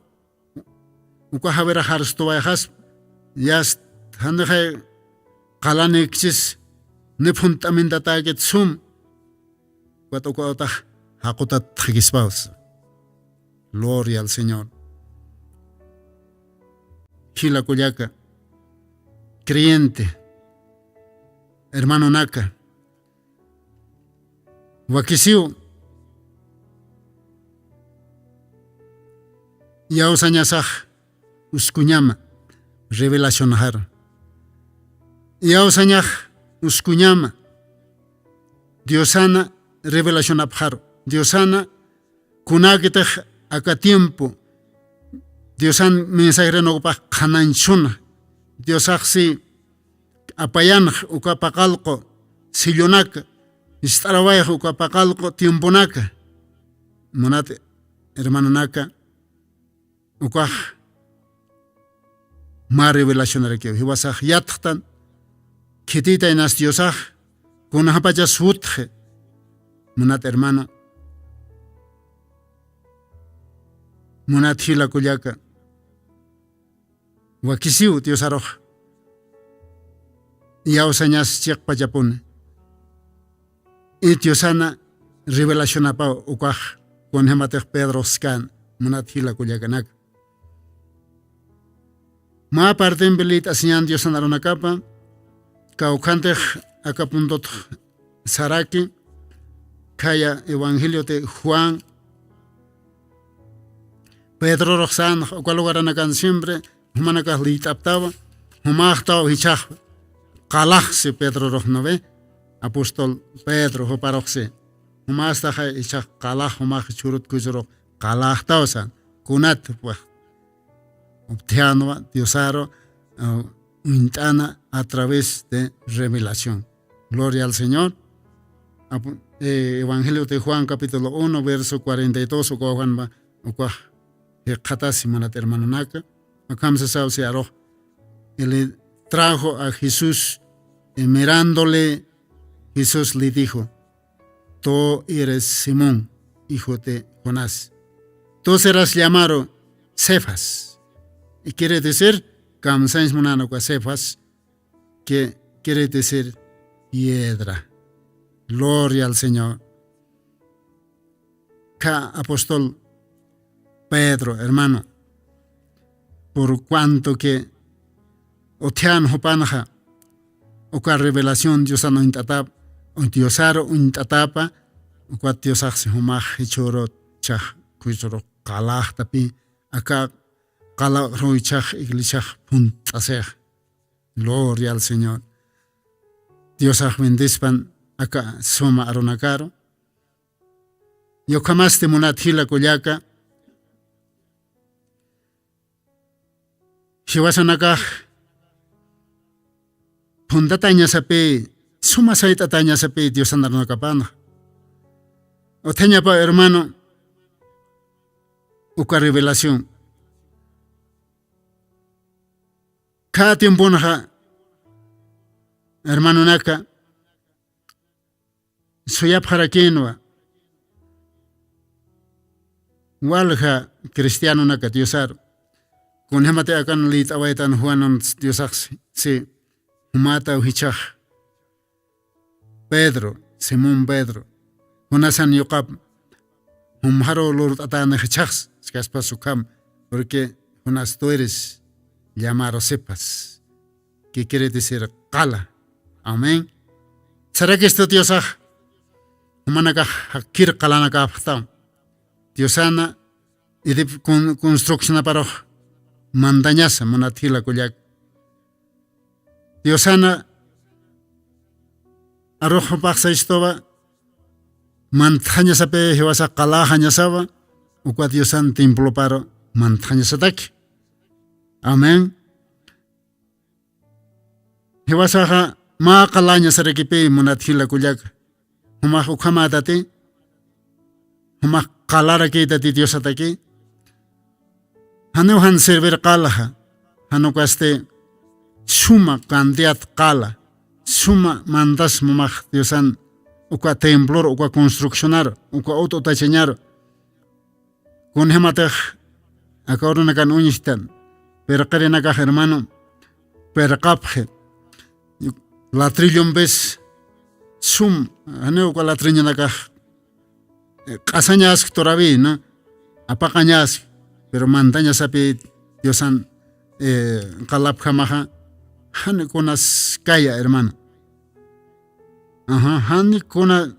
uka havera harsto has yas hanhe qalanexis ne fundamenta taget sum wat uka otah haqutat khigispaus gloria al Señor. Chila Cuyaca, creyente, hermano Naka, Wakisiu, Yausañasaj, Uskuñama, revelación har. Yausañaj, Uskuñama, Diosana, revelación abjar. Diosana, Kunakitaj, acá tiempo. Diosan mensajero no pa kananchuna. Diosaxi apayan uka pakalko silonaka. Istaraway uka pakalko tiemponaka. Monate hermano naka uka ma revelacionare que hiwasaj yattan kitita inas diosaj kunahapaya sutje. Monate hermano Monatila Cuyaca Wakisiu Diosaroj Yausañas Chiak Payapune y Diosana revelación apa ukaj con Hematech Pedro Scan Monatila Cuyacanak Ma parte en belit asian Diosana Ronacapa Caucantech Acapundot Saraki Kaya Evangelio de Juan Pedro Roxan, cual lugar anakan siempre, humanaka litaptaba, humachtaw hichach, kalachse Pedro Roxnove, apóstol Pedro Hoparoxe, humastaja hichach kalach humach churut kuzuro, kalachtausan, kunat pues, obtianova, diosaro, intana a través de revelación. Gloria al Señor. Evangelio de Juan capítulo 1, verso 42, o Juan va, o Katasi manat hermano Naka, acamsa sauce arroz. Él trajo a Jesús y mirándole, Jesús le dijo: Tú eres Simón, hijo de Jonás. Tú serás llamado Cefas. Y quiere decir, Kamsans Monanoka Cefas, que quiere decir piedra. Gloria al Señor. Ka apóstol Pedro, hermano, por cuanto que otean hopanaja, o ka revelación diosano intatap, o diosaro intatapa, o ka diosaxi humaj hechoro chaj kuisoro qalaqtapi acá qalaqruichaj iglesiaj puntasej. Gloria al Señor. Dios bendispan acá suma aronacaro. Yo jamás te munatila kullaka. Hiwasanakaj puntataña sape suma saitataña sape Dios andarnakapana. Oteña pa hermano uka revelación. Cada tiempo naja hermano naka suyap harakinwa walja cristiano naka diosar kun hamate akan lit awaitan huanon diosak si humata uhichaj Pedro Simón Pedro unasan yokap humharo lord atana hichaj skaspa sukam porque unas tú eres llamado sepas que quiere decir qala. Amén. ¿Será que esto Dios humanaka hakir qalanaka aftam? Diosana y de construcción para mandañasa monatila kuyak. Diosana arrojo paksa istoba mantañasa pe hiwasa qalahañasaba ukwa Diosan templo para mantañasa taki. Amén. Hiwasaha ma qalaña sarekipe monatila kuyak. Huma ukamatati huma qalara kitati Diosataki. Hanu han servir qalaha. Hanu kaste suma cantidad qala. Suma mandas mamaj Diosan ukwa temblor, ukwa construccionar, ukwa autotacheñar. Kun hemataj akarunakan uñistan. Pero karinaka hermano, pero capje. La trillón ves sum, aneo con la triña naka. Casañas todavía, ¿no? Apacañas, pero mandañas api Diosan calap jamaja. Hani con las calla, hermano. Ajá, hani con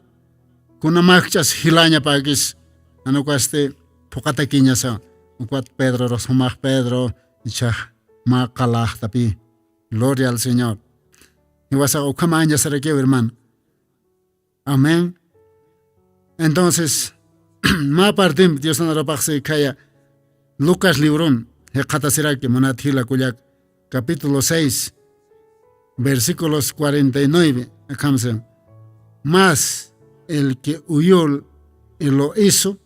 una marchas hilaña paguis. Ano cuaste pocataquiña sa. Ucuat Pedro, Rosumaj Pedro. Ichaj ma kalah tapi gloria al Señor. Y vas a ukamaña sereke hermano. Amén. Entonces, ma partim Dios no rapakse kaya Lucas librón, hekata sirake monatila kuyak capítulo 6 versículos 49 akamse. Mas el que huyó y lo hizo,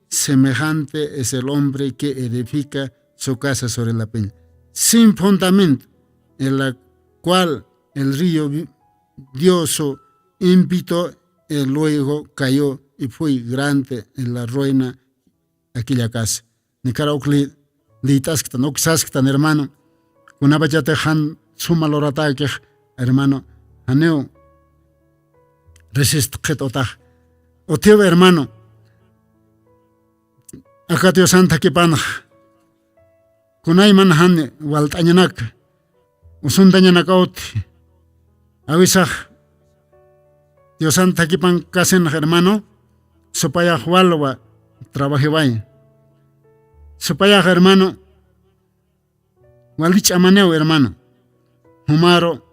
semejante es el hombre que edifica su casa sobre la peña, sin fundamento, en la cual el río dio su ímpetu y luego cayó y fue grande en la ruina aquella casa. Ni karaukli litastan, oxastan, hermano, una bachate han suma lorataque, hermano, aneo resist ketotah. O tío hermano, acá tío Santa Kipana. Kunay man han waltañanak usundañanak out awisaj Diosan takipan kasen hermano supaya hualwa trabaje vaya supaya hermano walich amaneo hermano humaro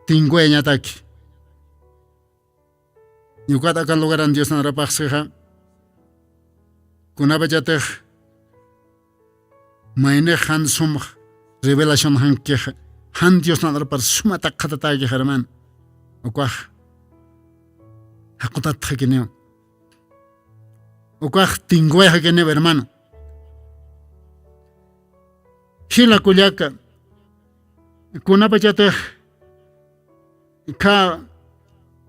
tingüeña taki yukata kan lugaran Diosan rapakseja kunabajatej Maine han sum revelación han que han Dios nadar par suma takata que hermano. Okwa. Hakutat hakineo. Okwa tingwe hakene hermano. Hila kulyaka. Kuna pachate ka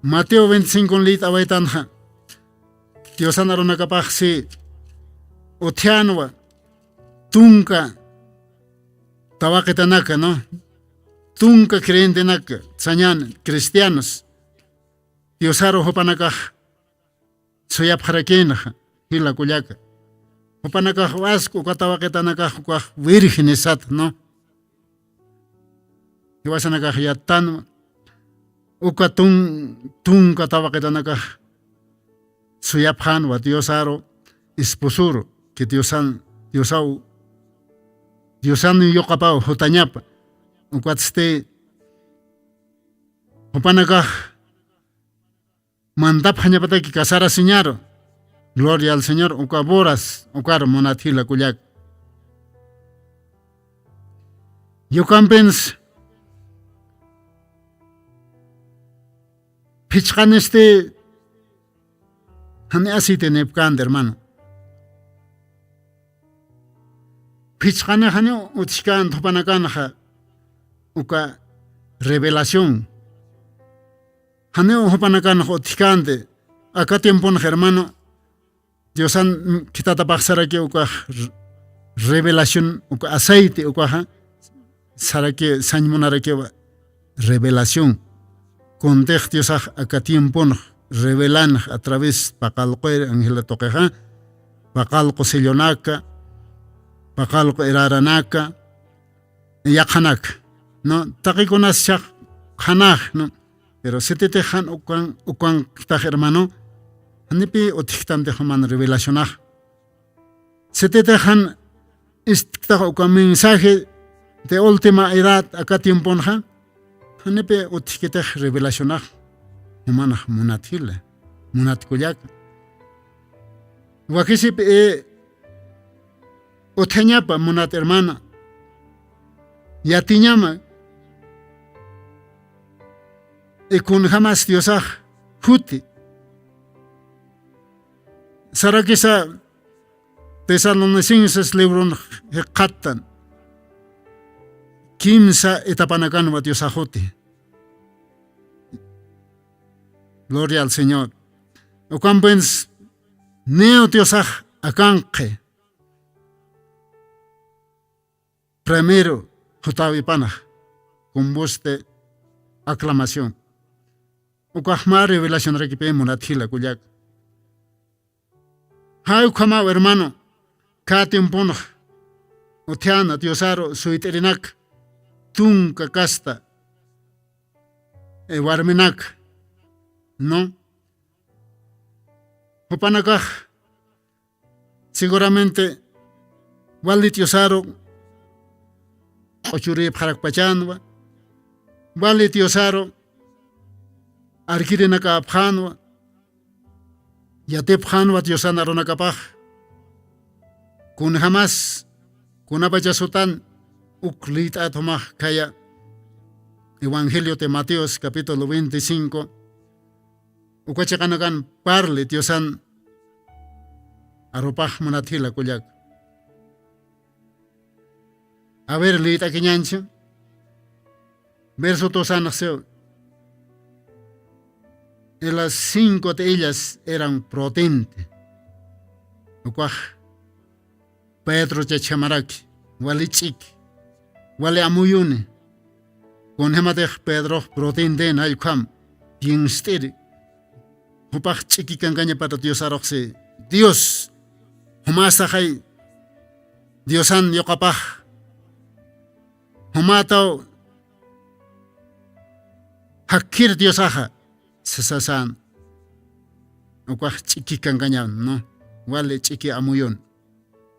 Mateo 25 lit awaitan ha. Dios anarona kapag si Otianwa. Tunca tawaketanaka, ¿no? Tunca creyente naka, sañan cristianos. Diosaro hopanaka soyap harakenaja, hila kuyaka. Hopanaka vasco katawaketanaka virgenesat, ¿no? Iwasanaka yatan uka tunca tawaketanaka soyap hanwa Diosaro esposuro que Diosan yoqapao jotañapa ukwatste opanakaj mandap hañapataki casara señaro gloria al Señor ukaboras ukar monathila kuyak yokampens pichkaneste hani asite nepkan hermano pichkana hani utishkan topanakan uka revelación hani hopanakan utishkante acá tiempo hermano Diosan kitata paksaraki uka revelación uka aceite uka saraki sañmonaraki revelación contexto Diosaj acá tiempo revelan a través paqalqo angela toqueja paqalqo sellonaka paqalqo eraranaka yaqanak no taqikunas shaq khanaj no pero setete han ukan kita hermano hanipi otiktante man revelacionaj setete han istikta ukan mensaje de última edad acá tiempo hanipi otikite revelacionaj humana munathila munatkuyak wakisip otheñapa munat hermana yatiñama kun jamás Diosaj huti sarakisa Tesalonicenses libron qattan kimsa etapanakan wa Diosaj huti gloria al Señor ocampens neo Diosaj akanqe primero Jotavipanaj con voz de aclamación ukahma revelación requipe monathila kuyak hay kama hermano ka tiempo otiana Diosaro suiterinak tunka casta warminak no opanakaj seguramente waldi Diosaro ochuri pharakpachanwa wali Diosaro arkirinaka phanwa yate phanwa Diosana ronakapaj kun jamás kunapachasutan uklita tomaj kaya Evangelio de Mateo capítulo 25 ukachakanakan parle Diosan aropaj monathila kuyak a ver lita kiñancha verso 2 anaseo y las 5 de ellas eran prudentes ukwaj Pedro chachamaraki wali chiki wali amuyune con hematej Pedro prudente na yukam piensteri upaj chiki kangaña para Dios arokse Dios humasa hay Diosan yokapaj humatao hakir Diosaja sesasan ukwaj chiki kangaña no wale chiki amuyon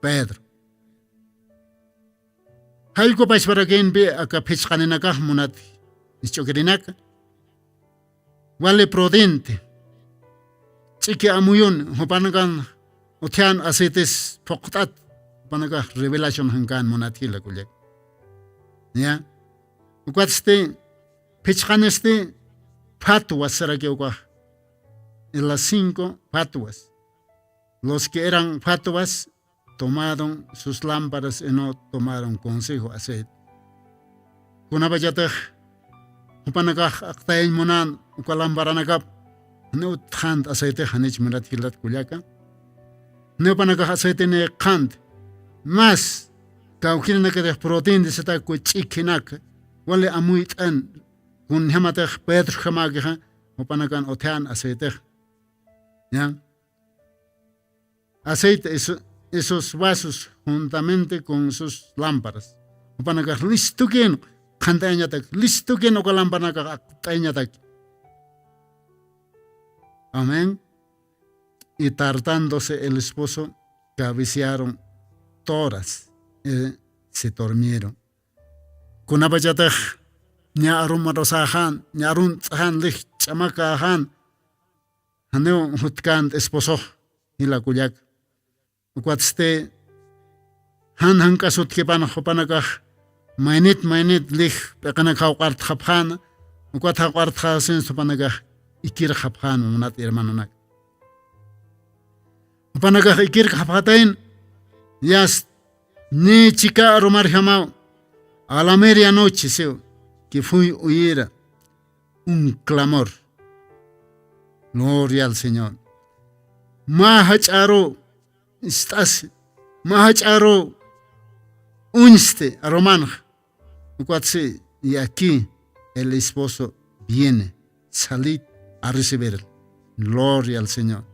Pedro hayko pachparaken be aka pichqaninakaj munati ischokerinaka wale prudente chiki amuyon hupanakan utian aceites poqtat panaka revelación hankan munathila kuyak ya ukwatste pichqaneste fatuas saraki ukaj en las 5 fatuas los que eran fatuas tomaron sus lámparas y no tomaron consejo aceite kunapachata upanakaj aqtayn munan ukalambaranakap no khant aceite hanich murathilat kulyaka no upanakaj aceite ne khant mas kaukhinaka de protein de seta ku chikinak wale amuit an kun hamataj Pedro khamaga upanakan othean aceite ya aceite esos vasos juntamente con sus lámparas upanakaj listo ken khantañatak listo ken okalampanaka tañatak amén y tardándose el esposo cabecearon todas, se durmieron. Kunapachataq ña arumarosajan, ña aruntz'ajan lich ch'amakajan, haneo hutkan esposo hilakullak. Ukwatste han kasut kipana hopanakaj mainit lich peqanak hawqart khapjana, ukwat hawqart khasin supanakaj ikir khapjan munat hermanonak. Upanakaj ikir khapjatain yas ni chica arumar jamao a la medianoche seo que fui oír un clamor. Gloria al Señor. Mahacharo estás, mahacharo unste a romano. Y aquí el esposo viene, salid a recibir. Gloria al Señor.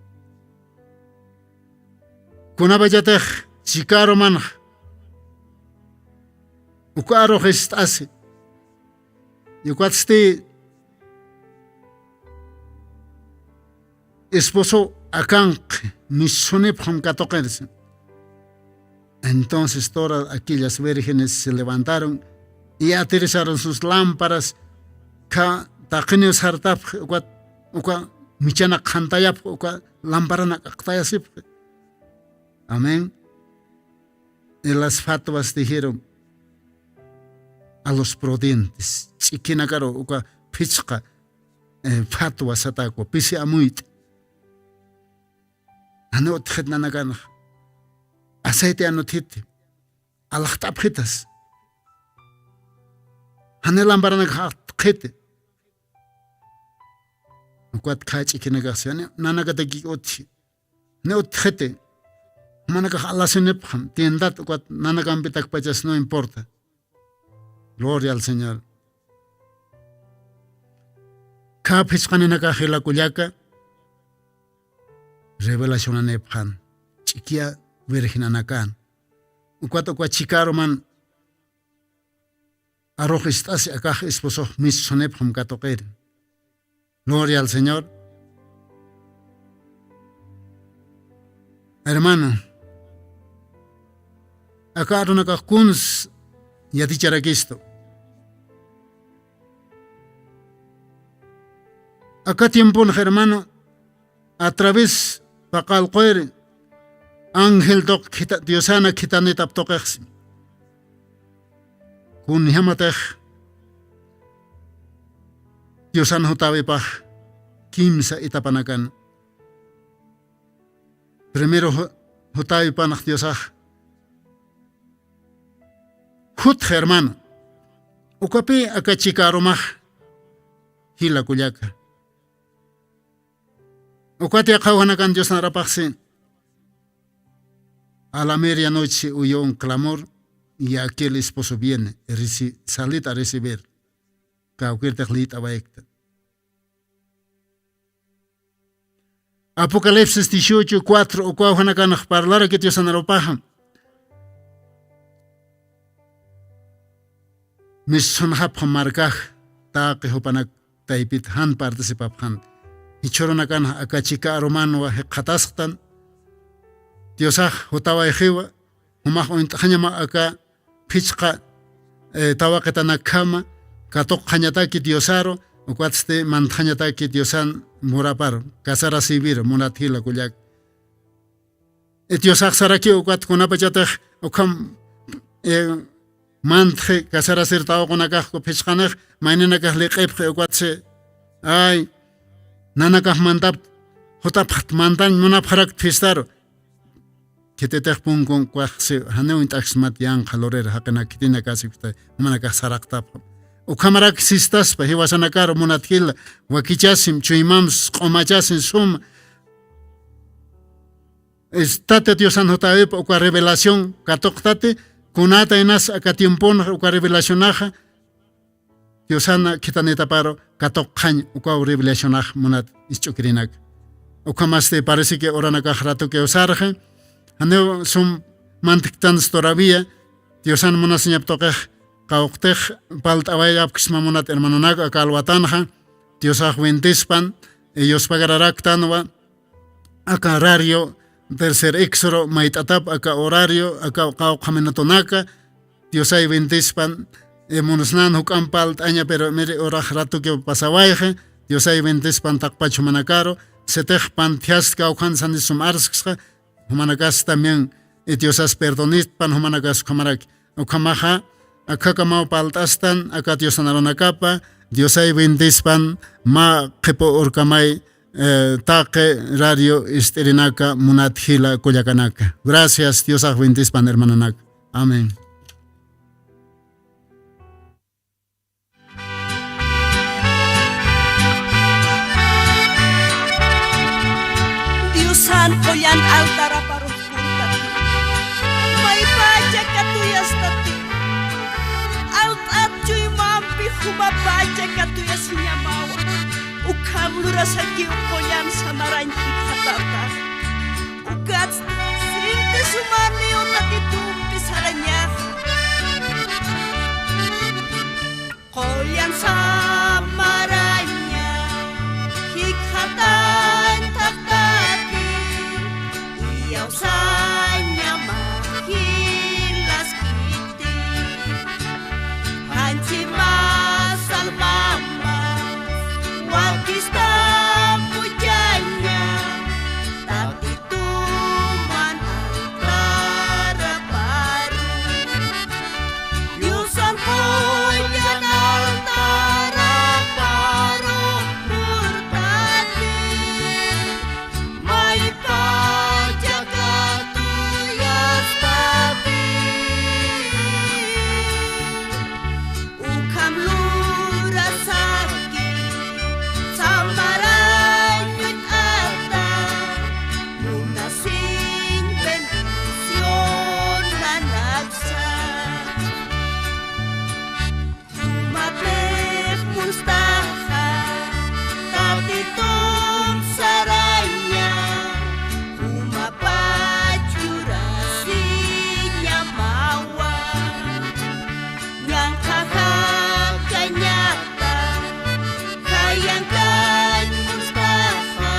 Kunabayatej, chica romana. Ukaro estás. Y esposo akan misonep katokerse. Entonces todas aquellas vírgenes se levantaron y aterrizaron sus lámparas. Ka taquinios hartap uka michana kantayap uka lamparana kaktayasip. Amén. Y las fatuas dijeron a los prudentes, chiquinacaro uka pichka fatwa satako pisi amuit. Ano tchit nanagan aceite anotit alachtaphitas. Hanelambarana khat ukwat khach ikinagasiane nanagataki oti ne otchete manaka alasenep tiendat ukwat nanagampitak pachas no importa. Gloria al Señor. Kapichkanenaka hilakullaka revelación anephan chiquia virgen anakan. Ukwat chikaro man arrojistas acá esposo mis sonephan katoker. Gloria al Señor. Hermano, acá runaka kuns ya dicharakisto. Acá tiempo, hermano, a través pakal qoir ángel tok diosana kitanet aptokex. Kun hiamatech diosan hotawe pah kimsa itapanakan. Primero hotawe panach diosach. Hut hermano, ukapi acá chikaromach hila kuyaka. Ukwati akawanakan Dios narapakse. A la medianoche huyó un clamor y aquel esposo viene, salit a recibir. Kaukirtachlit abaekta. Apocalipsis 18:4 ukawanakan parlar que Dios naropaham. Mis sonhap markaj taque hopanak taipit han participaphan. Ichoronakan akachika romano wa khatastan Diosah hotawa ejewa humah ointahanyama aka pichqa tawaqetana kama katok khanyataki diosaro ukwatste manthanyataki diosan murapar kasara sibir munathila kuyak Diosah saraki ukwat kunapachatah ukam manthe kasara sir tawaqonakah ko pichqanah mainenakah liqephe ukwatse ay nanakah mantap hotaphat mantan munapharak tistaro Ketetek pungkong kwakse haneu intaxmat yang kalorer hakena kitina kasipta manakah saraktap ukamarak sistas pa hiwasanakar munathil wakichasim chuimams qomachasin sum estate diosan hotawe ukwa revelación katoktate kunata inas akatiempon ukwa revelacionaja diosana kitaneta paro katokhan ukwa revelacionaj munat ischukrinak ukamaste parece que oranaka rato que usarje Aneu sum mantiktans todavía Diosan monaseñap tokeh kaukteh palt awayap kismamonat hermanonak akalwatanja Diosah wentispan ellos pagararak tanwa akarario tercer Éxodo maitatap aka horario aka kaminatonaka Diosay bentispan monusnan hukampal taña pero mire ora rato que pasawaje Diosay bentispan takpacho manakaro setej pantias kaukan sanisum arskha humanagas también Diosas perdonit pan humanagas kamarak ukamaha akakamau paltastan aka Diosanaronakapa Diosay bentispan ma kepo orkamay Taque Radio Isterinaka Munathila Coyacanaka. Gracias, Dios bentispan hermananak. Amén. Diusan koyan altara paruh kurtati. May baca katuyas tati. Alt cuy mampi humabaca katuyas nyamawa. Ukam lurasaki ukoyan samaranchi katata. Ugat sinte sumani utati tumpi saranya. Koyan samaranya hikatan taktati. Iyaw sanya mahilas kiti. Hanci masal mama. Wakista pujanya tapi tuman antara baru Yusan pujan antara baru murtadi mai pajaga tuyas tapi ukam lurasaki Samaranyut ata munasing bendisyon nanagsa Umateh mustaha tatitum saranya Umapajurasinya mawa Yang kakakanyata Kayangkan Mustafa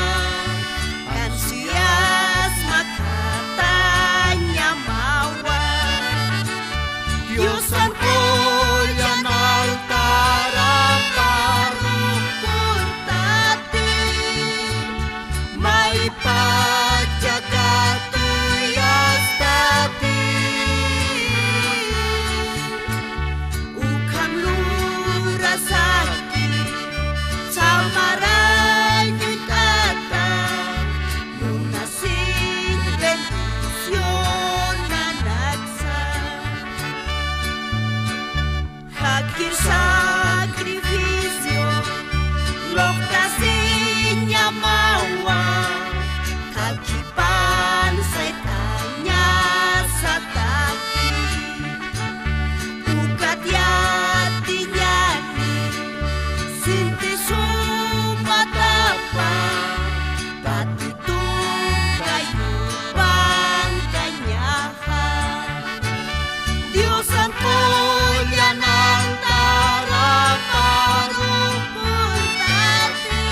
Ansias makatanya mawa Diusan koyan altara paruh kurtati Mai pajaga tuyas tati Ukam lurasaki Samaranyut ata munasing bendisyon nanagsa Hakir sakrifisyo lokasinya mawa Kakipan saitanya sataki Ukat yatinya Sinti sumatapa Batu kayu bangkanyaha Diusan koyan antara paruh kurtati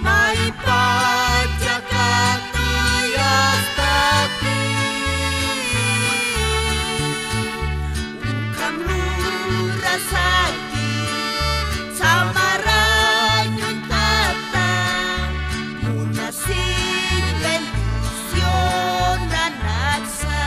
Mai pajaga tuyas tati Ukam lurasaki Samaranyut tata munasing bendisyon nanagsa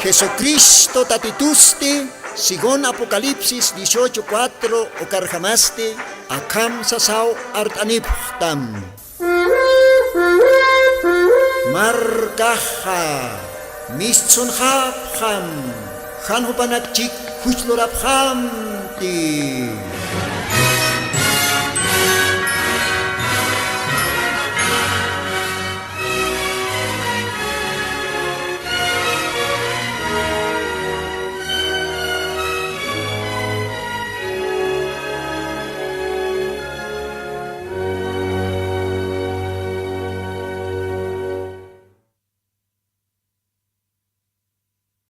Jesucristo tatituste, sigon Apocalipsis 18:4 o karjamaste, akam sasaw artaniptam. Markaha, Mistsun hap ham, han hupanat chik huchlorap ham ti.